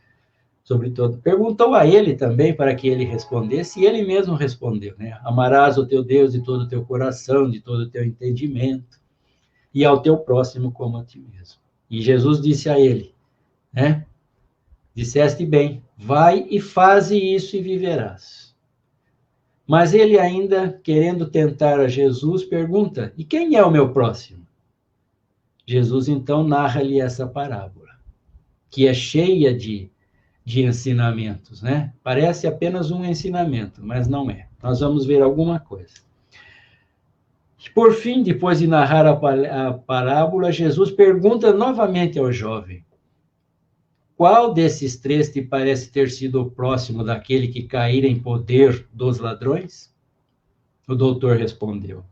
sobretudo. Perguntou a ele também para que ele respondesse, e ele mesmo respondeu, né? Amarás o teu Deus de todo o teu coração, de todo o teu entendimento, e ao teu próximo como a ti mesmo. E Jesus disse a ele, né? Disseste bem, vai e faze isso e viverás. Mas ele ainda, querendo tentar a Jesus, pergunta, e quem é o meu próximo? Jesus, então, narra-lhe essa parábola, que é cheia de ensinamentos, né? Parece apenas um ensinamento, mas não é. Nós vamos ver alguma coisa. Por fim, depois de narrar a parábola, Jesus pergunta novamente ao jovem: qual desses 3 te parece ter sido o próximo daquele que caíra em poder dos ladrões? O doutor respondeu: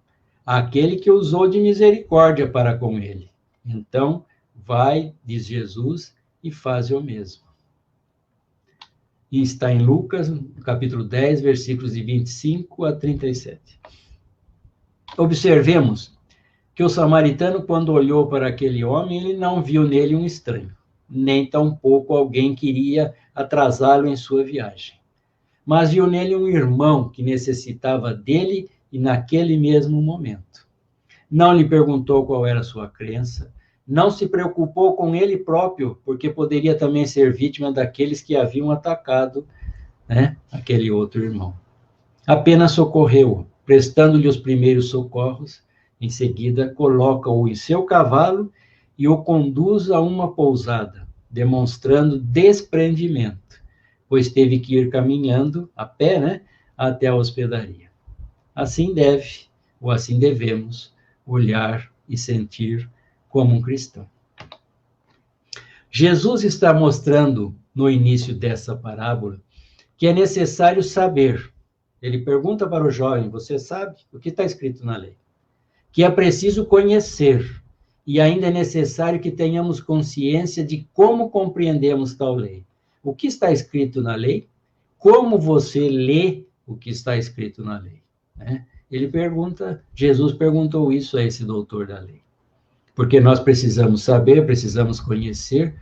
aquele que usou de misericórdia para com ele. Então, vai, diz Jesus, e faz o mesmo. E está em Lucas, capítulo 10, versículos de 25 a 37. Observemos que o samaritano, quando olhou para aquele homem, ele não viu nele um estranho, nem tampouco alguém que iria atrasá-lo em sua viagem. Mas viu nele um irmão que necessitava dele e naquele mesmo momento. Não lhe perguntou qual era a sua crença, não se preocupou com ele próprio, porque poderia também ser vítima daqueles que haviam atacado, né, aquele outro irmão. Apenas socorreu-o, prestando-lhe os primeiros socorros. Em seguida, coloca-o em seu cavalo e o conduz a uma pousada, demonstrando desprendimento, pois teve que ir caminhando a pé, né, até a hospedaria. Assim assim devemos olhar e sentir como um cristão. Jesus está mostrando, no início dessa parábola, que é necessário saber. Ele pergunta para o jovem, você sabe o que está escrito na lei? que é preciso conhecer, e ainda é necessário que tenhamos consciência de como compreendemos tal lei. O que está escrito na lei? Como você lê o que está escrito na lei? Né? Jesus perguntou isso a esse doutor da lei. Porque nós precisamos saber, precisamos conhecer,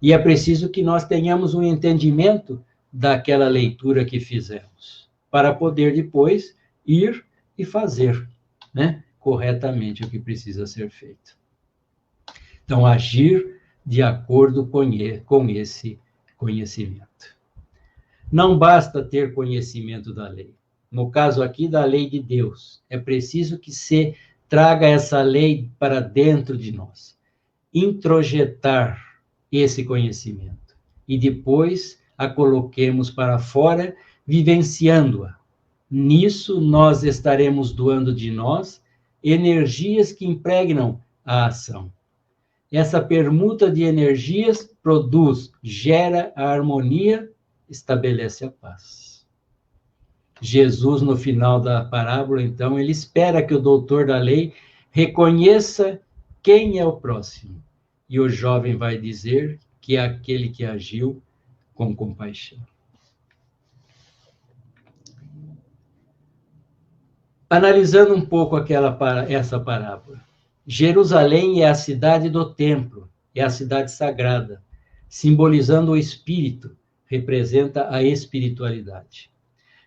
e é preciso que nós tenhamos um entendimento daquela leitura que fizemos, para poder depois ir e fazer, né, corretamente o que precisa ser feito. Então, agir de acordo com esse conhecimento. Não basta ter conhecimento da lei. No caso aqui, da lei de Deus. É preciso que se traga essa lei para dentro de nós. Introjetar esse conhecimento. E depois a coloquemos para fora, vivenciando-a. Nisso, nós estaremos doando de nós energias que impregnam a ação. Essa permuta de energias produz, gera a harmonia, estabelece a paz. Jesus, no final da parábola, então, ele espera que o doutor da lei reconheça quem é o próximo. E o jovem vai dizer que é aquele que agiu com compaixão. Analisando um pouco essa parábola. Jerusalém é a cidade do templo, é a cidade sagrada, simbolizando o espírito, representa a espiritualidade.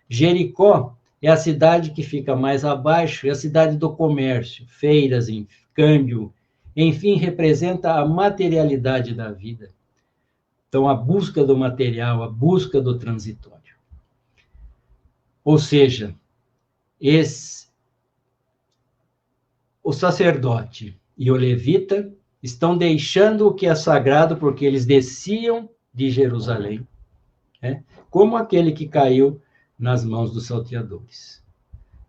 Jericó é a cidade que fica mais abaixo, é a cidade do comércio, feiras, câmbio, enfim, representa a materialidade da vida. Então, a busca do material, a busca do transitório. Ou seja, o sacerdote e o levita estão deixando o que é sagrado, porque eles desciam de Jerusalém, né? Como aquele que caiu nas mãos dos salteadores.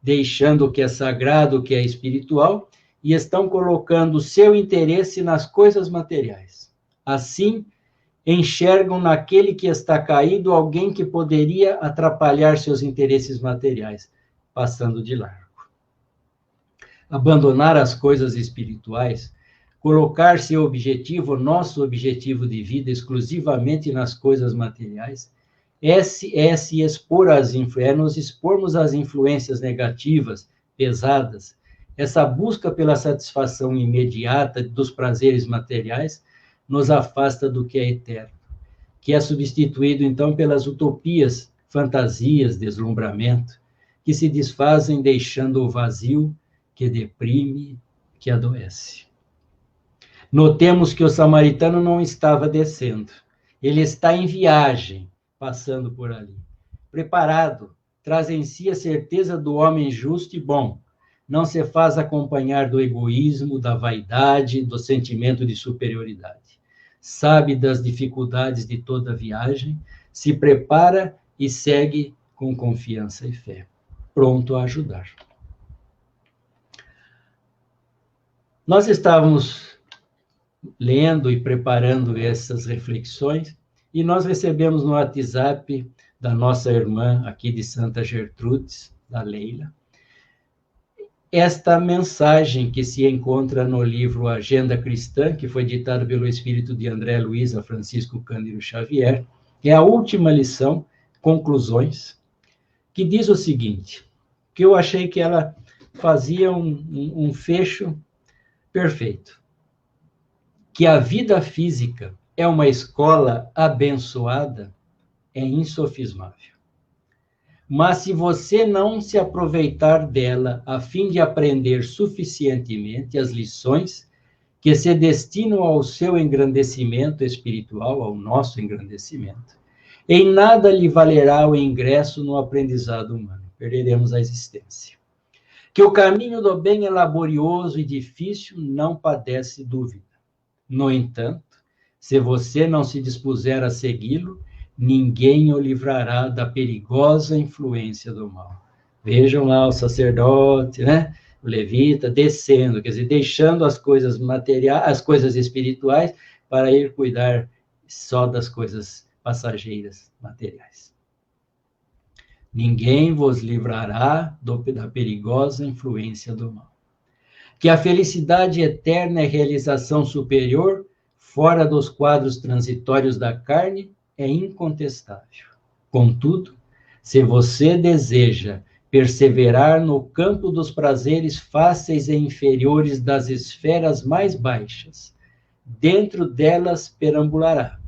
Deixando o que é sagrado, o que é espiritual, e estão colocando o seu interesse nas coisas materiais. Assim, enxergam naquele que está caído alguém que poderia atrapalhar seus interesses materiais, passando de largo. Abandonar as coisas espirituais, colocar seu objetivo, nosso objetivo de vida, exclusivamente nas coisas materiais, é se expor nos expormos às influências negativas, pesadas, essa busca pela satisfação imediata dos prazeres materiais nos afasta do que é eterno, que é substituído, então, pelas utopias, fantasias, deslumbramento, que se desfazem deixando o vazio, que deprime, que adoece. Notemos que o samaritano não estava descendo. Ele está em viagem, passando por ali. Preparado, traz em si a certeza do homem justo e bom. Não se faz acompanhar do egoísmo, da vaidade, do sentimento de superioridade. Sabe das dificuldades de toda a viagem, se prepara e segue com confiança e fé, pronto a ajudar. Nós estávamos lendo e preparando essas reflexões e nós recebemos no WhatsApp da nossa irmã aqui de Santa Gertrudes, da Leila, esta mensagem que se encontra no livro Agenda Cristã, que foi ditado pelo espírito de André Luiz a Francisco Cândido Xavier, é a última lição, Conclusões, que diz o seguinte, que eu achei que ela fazia um fecho perfeito. Que a vida física é uma escola abençoada é insofismável. Mas se você não se aproveitar dela a fim de aprender suficientemente as lições que se destinam ao seu engrandecimento espiritual, ao nosso engrandecimento, em nada lhe valerá o ingresso no aprendizado humano. Perderemos a existência. Que o caminho do bem é laborioso e difícil, não padece dúvida. No entanto, se você não se dispuser a segui-lo, ninguém o livrará da perigosa influência do mal. Vejam lá o sacerdote, né? O levita descendo, quer dizer, deixando as coisas materiais, as coisas espirituais, para ir cuidar só das coisas passageiras, materiais. Ninguém vos livrará da perigosa influência do mal. que a felicidade eterna é realização superior, fora dos quadros transitórios da carne, é incontestável. Contudo, se você deseja perseverar no campo dos prazeres fáceis e inferiores das esferas mais baixas, dentro delas perambulará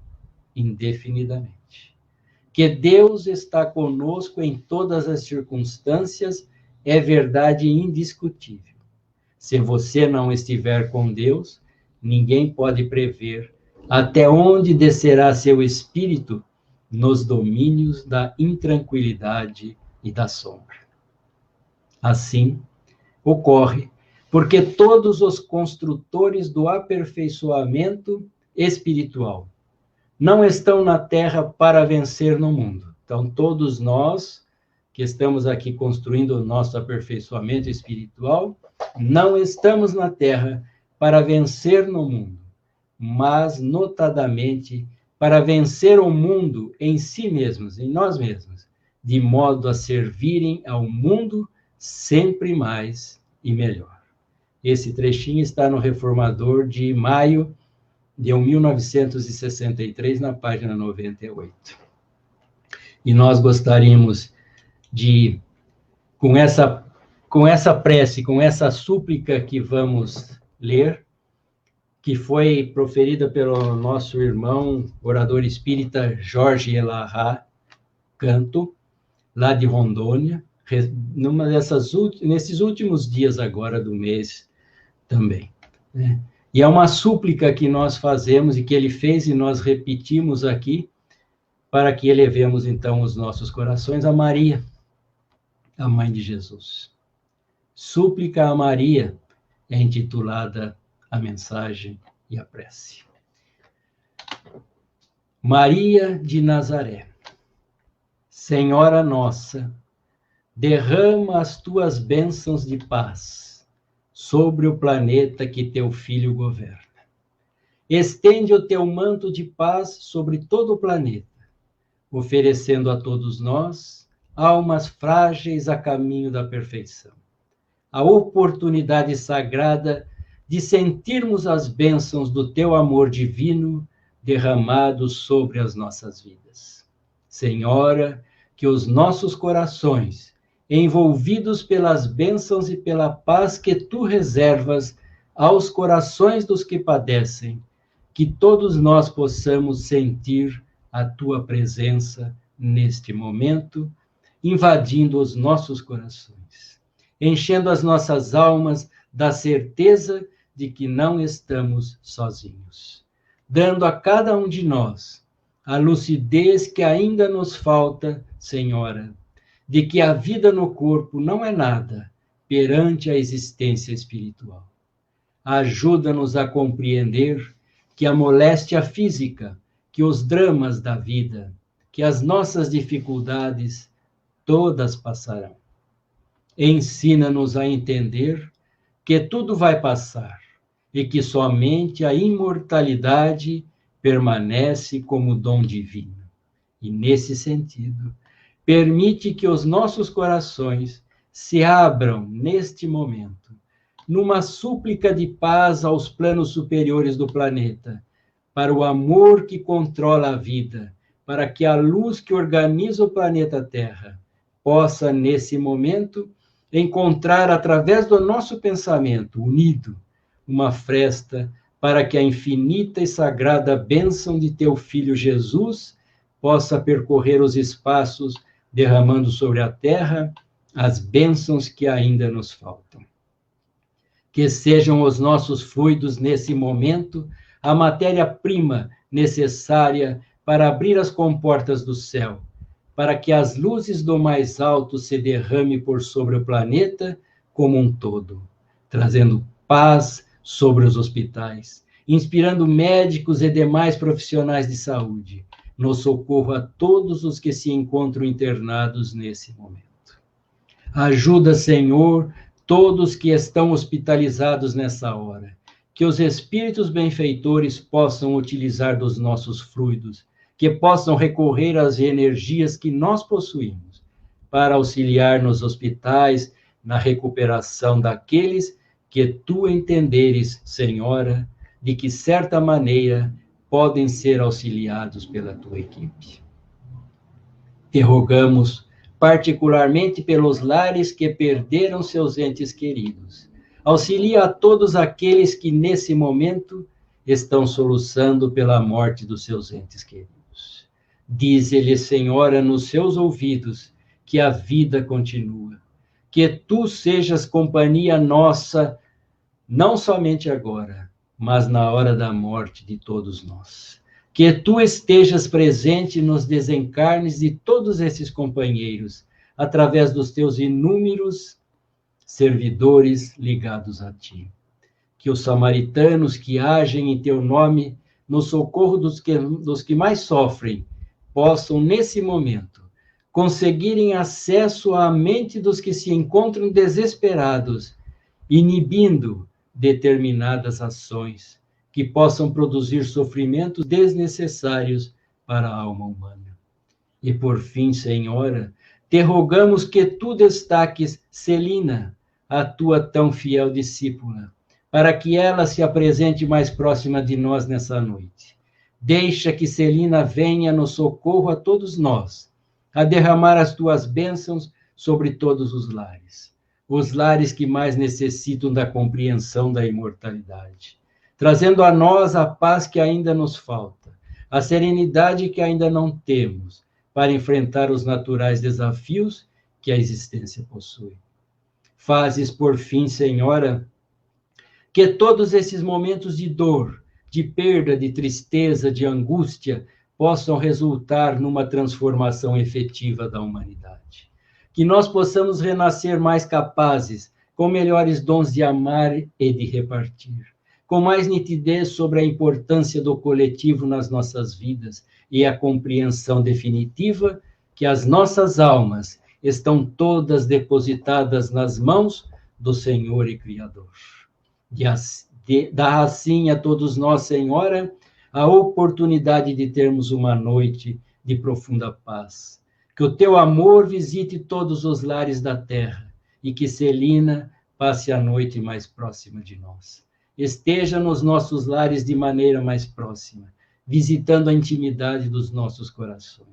indefinidamente. Que Deus está conosco em todas as circunstâncias é verdade indiscutível. Se você não estiver com Deus, ninguém pode prever até onde descerá seu espírito nos domínios da intranquilidade e da sombra. Assim, ocorre porque todos os construtores do aperfeiçoamento espiritual não estão na Terra para vencer no mundo. Então, todos nós que estamos aqui construindo o nosso aperfeiçoamento espiritual, não estamos na Terra para vencer no mundo, mas, notadamente, para vencer o mundo em si mesmos, em nós mesmos, de modo a servirem ao mundo sempre mais e melhor. Esse trechinho está no Reformador de maio de 1963, na página 98. E nós gostaríamos de, com essa prece, com essa súplica que vamos ler, que foi proferida pelo nosso irmão, orador espírita Jorge Elahá Canto, lá de Rondônia, nesses últimos dias agora do mês também, né? E é uma súplica que nós fazemos e que ele fez e nós repetimos aqui, para que elevemos então os nossos corações a Maria, a Mãe de Jesus. Súplica a Maria é intitulada a mensagem e a prece. Maria de Nazaré, Senhora nossa, derrama as tuas bênçãos de paz sobre o planeta que teu Filho governa. Estende o teu manto de paz sobre todo o planeta, oferecendo a todos nós almas frágeis a caminho da perfeição, a oportunidade sagrada de sentirmos as bênçãos do teu amor divino derramado sobre as nossas vidas. Senhora, que os nossos corações, envolvidos pelas bênçãos e pela paz que tu reservas aos corações dos que padecem, que todos nós possamos sentir a tua presença neste momento, invadindo os nossos corações, enchendo as nossas almas da certeza de que não estamos sozinhos, dando a cada um de nós a lucidez que ainda nos falta, Senhora, de que a vida no corpo não é nada perante a existência espiritual. Ajuda-nos a compreender que a moléstia física, que os dramas da vida, que as nossas dificuldades, todas passarão. Ensina-nos a entender que tudo vai passar e que somente a imortalidade permanece como dom divino. E, nesse sentido, permite que os nossos corações se abram neste momento, numa súplica de paz aos planos superiores do planeta, para o amor que controla a vida, para que a luz que organiza o planeta Terra possa, nesse momento, encontrar, através do nosso pensamento unido, uma fresta para que a infinita e sagrada bênção de teu Filho Jesus possa percorrer os espaços, derramando sobre a terra as bênçãos que ainda nos faltam. Que sejam os nossos fluidos nesse momento a matéria-prima necessária para abrir as comportas do céu, para que as luzes do mais alto se derramem por sobre o planeta como um todo, trazendo paz sobre os hospitais, inspirando médicos e demais profissionais de saúde, no socorro a todos os que se encontram internados nesse momento. Ajuda, Senhor, todos que estão hospitalizados nessa hora, que os espíritos benfeitores possam utilizar dos nossos fluidos, que possam recorrer às energias que nós possuímos, para auxiliar nos hospitais, na recuperação daqueles que tu entenderes, Senhora, de que certa maneira podem ser auxiliados pela tua equipe. Te rogamos, particularmente pelos lares que perderam seus entes queridos. Auxilia a todos aqueles que, nesse momento, estão soluçando pela morte dos seus entes queridos. Dize-lhe, Senhora, nos seus ouvidos, que a vida continua. Que tu sejas companhia nossa, não somente agora, mas na hora da morte de todos nós. Que tu estejas presente nos desencarnes de todos esses companheiros, através dos teus inúmeros servidores ligados a ti. Que os samaritanos que agem em teu nome, no socorro dos que mais sofrem, possam, nesse momento, conseguirem acesso à mente dos que se encontram desesperados, inibindo determinadas ações que possam produzir sofrimentos desnecessários para a alma humana. E por fim, Senhora, te rogamos que tu destaques Celina, a tua tão fiel discípula, para que ela se apresente mais próxima de nós nessa noite. Deixa que Celina venha no socorro a todos nós, a derramar as tuas bênçãos sobre todos os lares que mais necessitam da compreensão da imortalidade, trazendo a nós a paz que ainda nos falta, a serenidade que ainda não temos, para enfrentar os naturais desafios que a existência possui. Fazes, por fim, Senhora, que todos esses momentos de dor, de perda, de tristeza, de angústia, possam resultar numa transformação efetiva da humanidade. Que nós possamos renascer mais capazes, com melhores dons de amar e de repartir, com mais nitidez sobre a importância do coletivo nas nossas vidas e a compreensão definitiva que as nossas almas estão todas depositadas nas mãos do Senhor e Criador. Dá assim a todos nós, Senhora, a oportunidade de termos uma noite de profunda paz. Que o teu amor visite todos os lares da terra e que Celina passe a noite mais próxima de nós. Esteja nos nossos lares de maneira mais próxima, visitando a intimidade dos nossos corações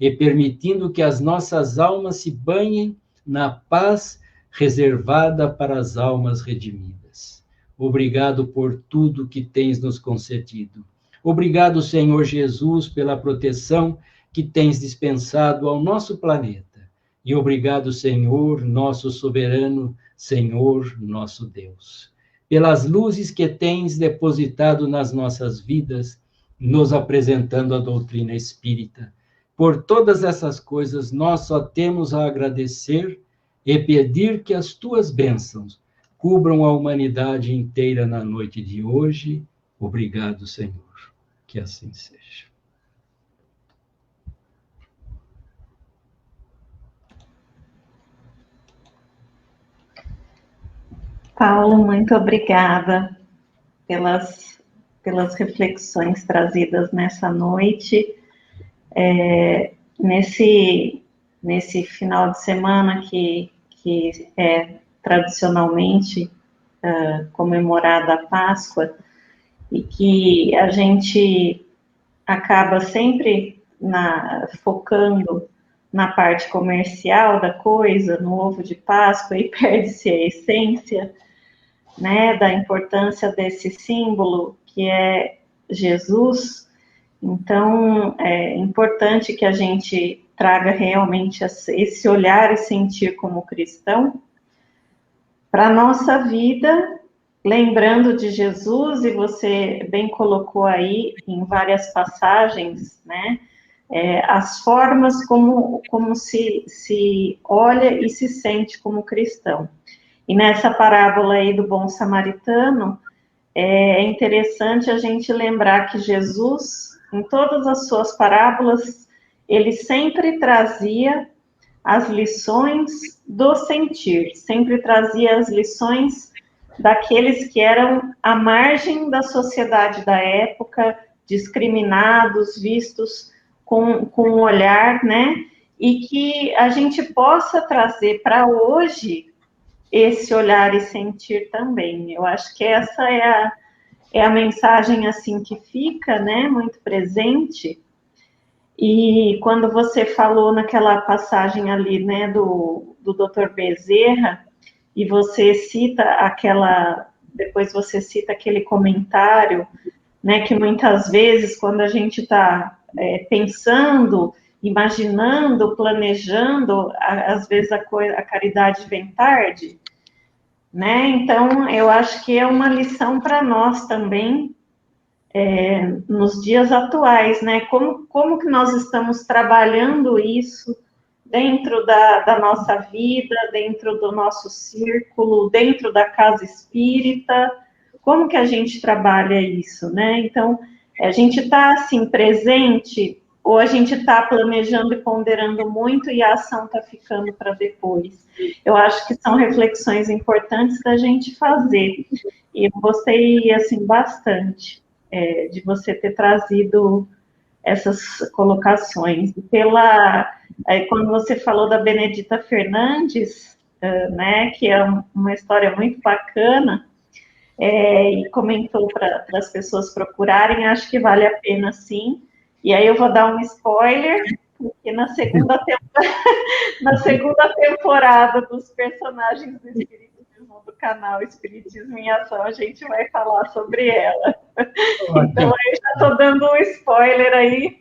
e permitindo que as nossas almas se banhem na paz reservada para as almas redimidas. Obrigado por tudo que tens nos concedido. Obrigado, Senhor Jesus, pela proteção que tens dispensado ao nosso planeta. E obrigado, Senhor, nosso soberano, Senhor, nosso Deus, pelas luzes que tens depositado nas nossas vidas, nos apresentando a doutrina espírita. Por todas essas coisas, nós só temos a agradecer e pedir que as tuas bênçãos cubram a humanidade inteira na noite de hoje. Obrigado, Senhor. Que assim seja. Paulo, muito obrigada pelas reflexões trazidas nessa noite. Nesse final de semana que é tradicionalmente comemorada a Páscoa, e que a gente acaba sempre focando na parte comercial da coisa, no ovo de Páscoa, e perde-se a essência, né, da importância desse símbolo que é Jesus. Então, é importante que a gente traga realmente esse olhar e sentir como cristão para a nossa vida, lembrando de Jesus, e você bem colocou aí em várias passagens, né, as formas como se olha e se sente como cristão. E nessa parábola aí do bom samaritano, é interessante a gente lembrar que Jesus, em todas as suas parábolas, ele sempre trazia as lições do sentir, sempre trazia as lições daqueles que eram à margem da sociedade da época, discriminados, vistos com um olhar, né? E que a gente possa trazer para hoje esse olhar e sentir também. Eu acho que essa é a mensagem, assim, que fica, né, muito presente. E quando você falou naquela passagem ali, né, do Dr. Bezerra, e você cita depois você cita aquele comentário, né, que muitas vezes, quando a gente está pensando, imaginando, planejando, às vezes a caridade vem tarde, né? Então, eu acho que é uma lição para nós também, nos dias atuais, né? Como que nós estamos trabalhando isso dentro da nossa vida, dentro do nosso círculo, dentro da casa espírita, como que a gente trabalha isso, né? Então, a gente está, assim, presente, ou a gente está planejando e ponderando muito e a ação está ficando para depois. Eu acho que são reflexões importantes da gente fazer. E eu gostei, assim, bastante de você ter trazido essas colocações. Quando você falou da Benedita Fernandes, né, que é uma história muito bacana, e comentou para as pessoas procurarem, acho que vale a pena, sim. E aí eu vou dar um spoiler, porque na segunda temporada dos personagens do Espiritismo, do canal Espiritismo em Ação, a gente vai falar sobre ela. Então, eu já estou dando um spoiler aí.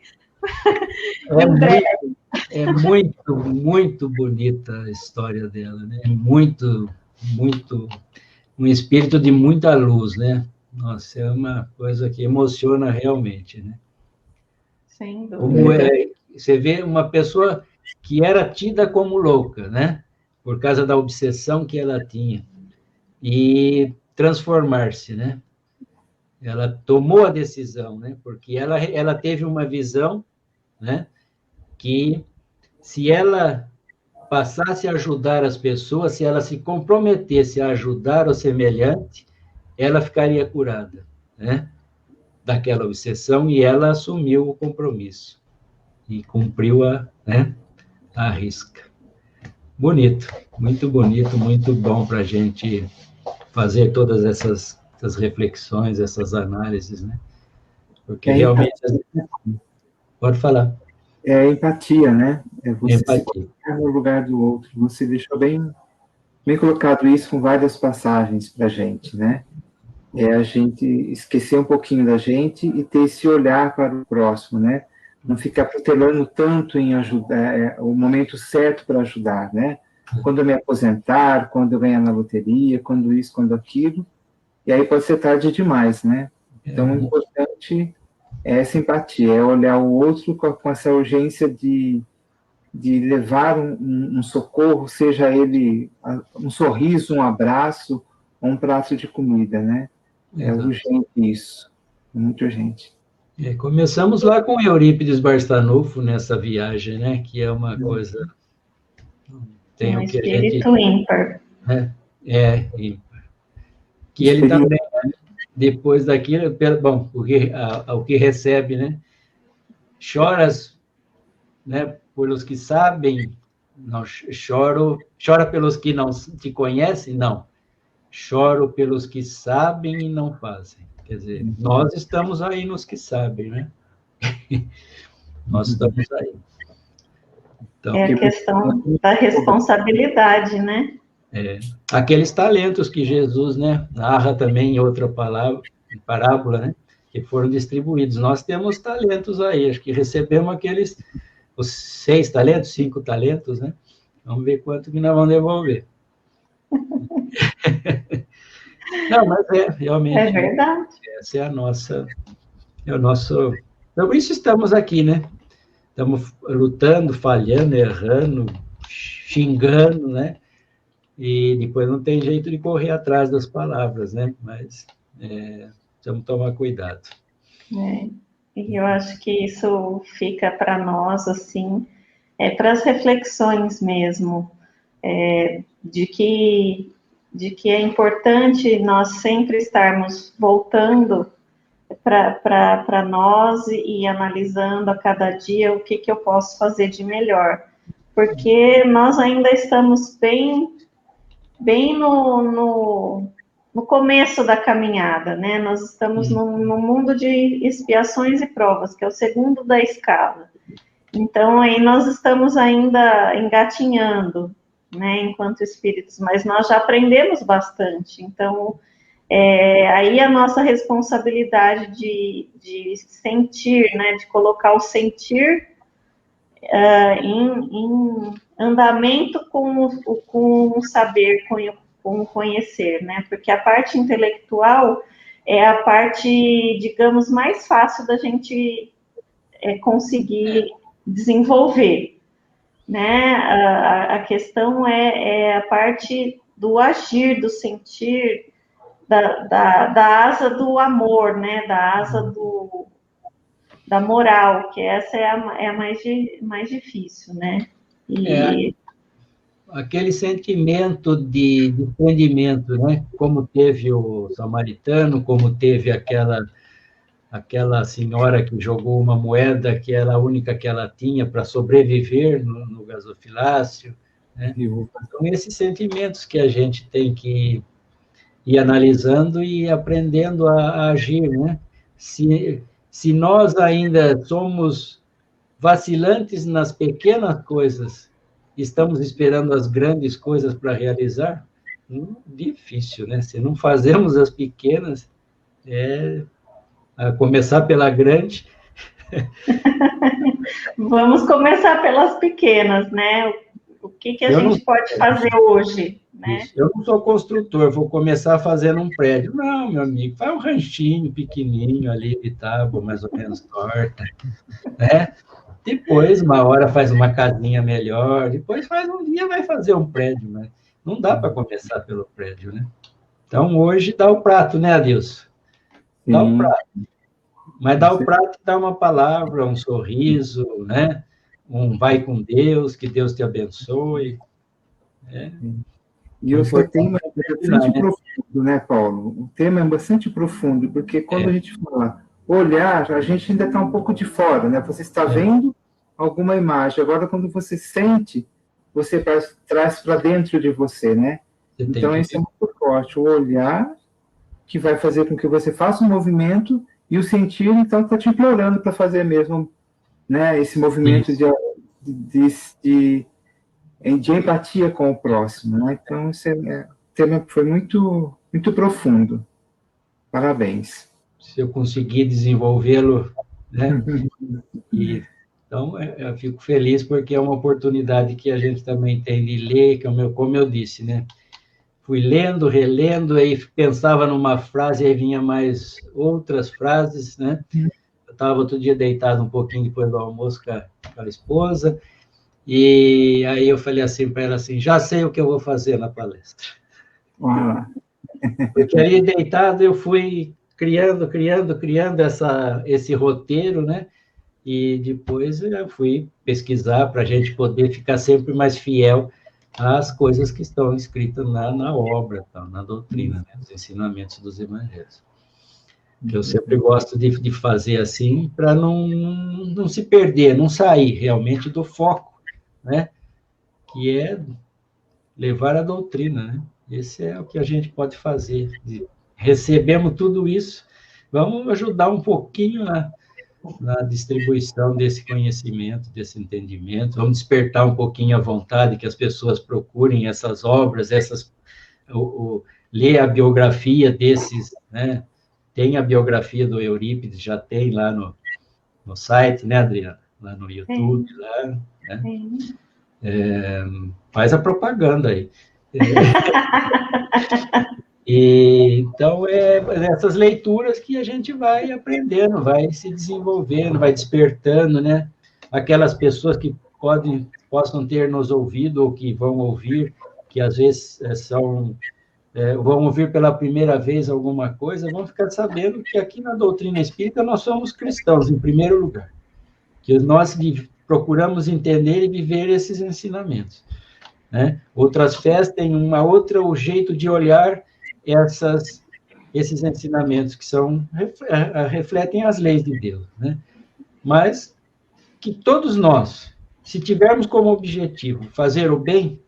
É muito, muito bonita a história dela, né? Muito, muito, um espírito de muita luz, né? Nossa, é uma coisa que emociona realmente, né? Sem Como dúvida. você vê uma pessoa que era tida como louca, né? Por causa da obsessão que ela tinha. E transformar-se, né? Ela tomou a decisão, né? Porque ela teve uma visão, né? Que se ela passasse a ajudar as pessoas, se ela se comprometesse a ajudar o semelhante, ela ficaria curada, né? Daquela obsessão, e ela assumiu o compromisso e cumpriu a risca. Bonito, muito bom para a gente fazer todas essas reflexões, essas análises, né? Porque realmente... Pode falar. É empatia, né? É você se Empatia. colocar no lugar do outro. Você deixou bem colocado isso com várias passagens para a gente, né? É a gente esquecer um pouquinho da gente e ter esse olhar para o próximo, né? Não ficar protelando tanto em ajudar, o momento certo para ajudar, né? Quando eu me aposentar, quando eu ganhar na loteria, quando isso, quando aquilo, e aí pode ser tarde demais, né? Então, o importante é essa empatia, é olhar o outro com essa urgência de levar um socorro, seja ele um sorriso, um abraço, ou um prato de comida, né? É urgente isso, é muito urgente. Começamos lá com Eurípides Barçanufo nessa viagem, né? Que é uma coisa... Tem um o que a gente... espírito ímpar. ímpar. Que ele também, depois daquilo, bom, o que recebe, né? Choras, né, pelos que sabem, não chora pelos que não te conhecem, não. Choro pelos que sabem e não fazem. Quer dizer, nós estamos aí nos que sabem, né? Nós estamos aí. Então, é a questão da responsabilidade, né? Aqueles talentos que Jesus, né, narra também em outra parábola, né, que foram distribuídos. Nós temos talentos aí, acho que recebemos os 6 talentos, 5 talentos, né? Vamos ver quanto que nós vamos devolver. Não, mas realmente... É verdade. Essa é o nosso... Por isso estamos aqui, né? Estamos lutando, falhando, errando, xingando, né? E depois não tem jeito de correr atrás das palavras, né? Mas precisamos tomar cuidado. E eu acho que isso fica para nós, assim, para as reflexões mesmo, de que é importante nós sempre estarmos voltando para nós e analisando a cada dia o que eu posso fazer de melhor. Porque nós ainda estamos bem bem no começo da caminhada, né? Nós estamos no mundo de expiações e provas, que é o segundo da escala. Então, aí nós estamos ainda engatinhando, né, enquanto espíritos, mas nós já aprendemos bastante. Então, aí a nossa responsabilidade de sentir, né, de colocar o sentir em andamento com o saber, com o conhecer, né? Porque a parte intelectual é a parte, digamos, mais fácil da gente conseguir desenvolver, né? A questão é a parte do agir, do sentir, da asa do amor, né? Da asa da moral, que essa é a mais difícil, né? Aquele sentimento de desprendimento, né? Como teve o samaritano, como teve aquela senhora que jogou uma moeda que era a única que ela tinha para sobreviver no gasofilácio, né? São esses sentimentos que a gente tem que ir analisando e aprendendo a agir, né? Se nós ainda somos vacilantes nas pequenas coisas, estamos esperando as grandes coisas para realizar, difícil, né? Se não fazemos as pequenas, a começar pela grande. Vamos começar pelas pequenas, né? O que a gente pode fazer hoje, né? Isso. Eu não sou construtor, vou começar fazendo um prédio. Não, meu amigo, faz um ranchinho pequenininho ali de tábua, mais ou menos torta, né? Depois, uma hora faz uma casinha melhor, depois um dia vai fazer um prédio, mas não dá para começar pelo prédio, né? Então, hoje dá o prato, né, Adilson? Dá o prato. Mas dá o prato e dá uma palavra, um sorriso, né? Um vai com Deus, que Deus te abençoe. E o seu tema é bastante profundo, né, Paulo? O tema é bastante profundo, porque quando a gente fala olhar, a gente ainda está um pouco de fora, né? Você está vendo alguma imagem. Agora, quando você sente, você traz para dentro de você, né? Então, isso é muito forte. O olhar que vai fazer com que você faça um movimento e o sentir, então, está te implorando para fazer mesmo, né? Esse movimento de empatia com o próximo, né? Então, o tema foi muito, muito profundo. Parabéns. Se eu conseguir desenvolvê-lo, né? Então, eu fico feliz porque é uma oportunidade que a gente também tem de ler, como eu disse, né? Fui lendo, relendo, aí pensava numa frase, aí vinha mais outras frases, né? Eu estava outro dia deitado um pouquinho depois do almoço com a esposa, e aí eu falei assim para ela assim, já sei o que eu vou fazer na palestra. Porque ali deitado eu fui criando esse roteiro, né? E depois eu fui pesquisar para a gente poder ficar sempre mais fiel às coisas que estão escritas na obra, na doutrina, né? Os ensinamentos dos evangelhos. Que eu sempre gosto de fazer assim, para não se perder, não sair realmente do foco, né? Que é levar a doutrina, né? Esse é o que a gente pode fazer. Recebemos tudo isso, vamos ajudar um pouquinho na distribuição desse conhecimento, desse entendimento, vamos despertar um pouquinho a vontade que as pessoas procurem essas obras, ler a biografia desses, né? Tem a biografia do Eurípides, já tem lá no site, né, Adriana? Lá no YouTube, lá, né? Faz a propaganda aí. Então, essas leituras que a gente vai aprendendo, vai se desenvolvendo, vai despertando, né? Aquelas pessoas que possam ter nos ouvido ou que vão ouvir, que às vezes vão ouvir pela primeira vez alguma coisa, vão ficar sabendo que aqui na doutrina espírita nós somos cristãos, em primeiro lugar. Que nós procuramos entender e viver esses ensinamentos, né? Outras fés têm o jeito de olhar esses ensinamentos que refletem as leis de Deus, né? Mas que todos nós, se tivermos como objetivo fazer o bem,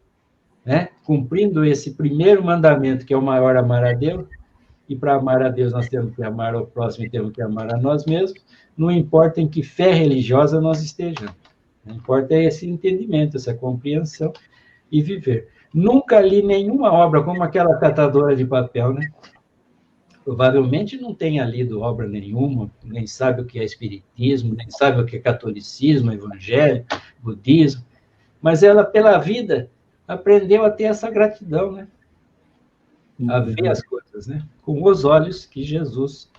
né? Cumprindo esse primeiro mandamento, que é o maior, amar a Deus, e para amar a Deus nós temos que amar ao próximo e temos que amar a nós mesmos, não importa em que fé religiosa nós estejamos. Não importa esse entendimento, essa compreensão e viver. Nunca li nenhuma obra como aquela catadora de papel, né? Provavelmente não tenha lido obra nenhuma, nem sabe o que é espiritismo, nem sabe o que é catolicismo, evangelho, budismo, mas ela, pela vida, aprendeu a ter essa gratidão, né? A ver as coisas, né? Com os olhos que Jesus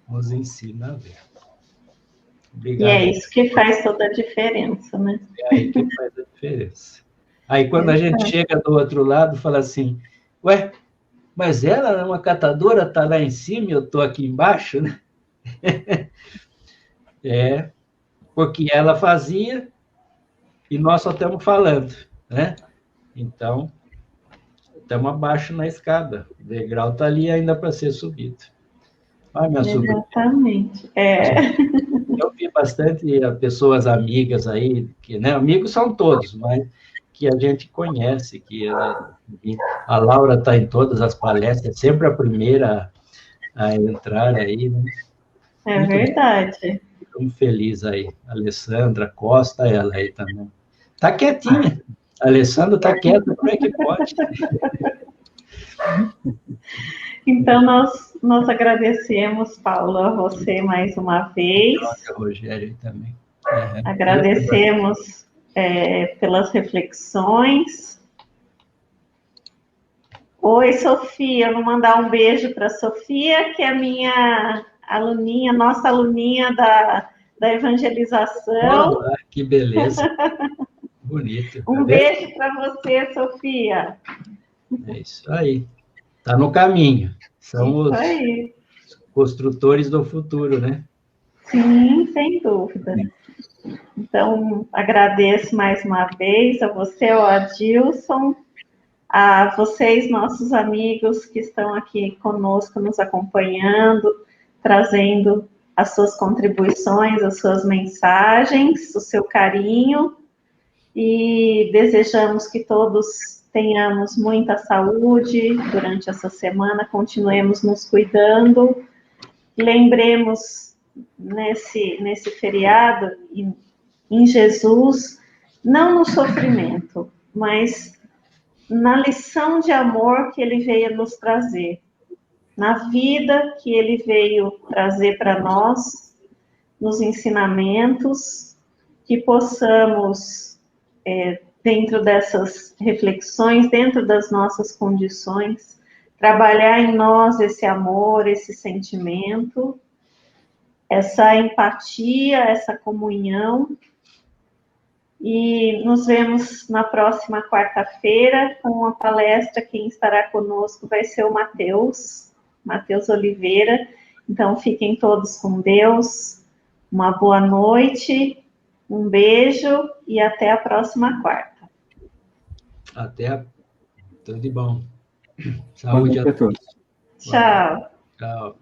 nos ensina a ver. Obrigado. E é isso que faz toda a diferença, né? É aí que faz a diferença. Aí, quando a gente chega do outro lado, fala assim, ué, mas ela é uma catadora, está lá em cima e eu estou aqui embaixo, né? É, porque ela fazia e nós só estamos falando, né? Então, estamos abaixo na escada. O degrau está ali ainda para ser subido. Ah, minha sobrinha. Exatamente. Eu vi bastante pessoas amigas aí, que, né, amigos são todos, mas que a gente conhece, que a Laura está em todas as palestras, é sempre a primeira a entrar aí, né? É Muito verdade. Ficamos felizes aí. Alessandra Costa, ela aí também. Está quietinha. A Alessandra está quieta, como é que pode? Então, nós agradecemos, Paulo, a você mais uma vez. Rogério também. Agradecemos pelas reflexões. Oi, Sofia. Vou mandar um beijo para a Sofia, que é minha aluninha, nossa aluninha da evangelização. Oh, que beleza. Bonito. Um beijo para você, Sofia. É isso aí. Está no caminho. São os construtores do futuro, né? Sim, sem dúvida. Então, agradeço mais uma vez a você, o Adilson, a vocês, nossos amigos que estão aqui conosco, nos acompanhando, trazendo as suas contribuições, as suas mensagens, o seu carinho, e desejamos que todos tenhamos muita saúde durante essa semana, continuemos nos cuidando, lembremos nesse feriado em Jesus, não no sofrimento, mas na lição de amor que ele veio nos trazer, na vida que ele veio trazer para nós, nos ensinamentos, que possamos, dentro dessas reflexões, dentro das nossas condições, trabalhar em nós esse amor, esse sentimento, essa empatia, essa comunhão. E nos vemos na próxima quarta-feira com a palestra. Quem estará conosco vai ser o Matheus Oliveira. Então, fiquem todos com Deus. Uma boa noite, um beijo e até a próxima quarta. Tudo de bom. Saúde a todos. Tchau. Tchau.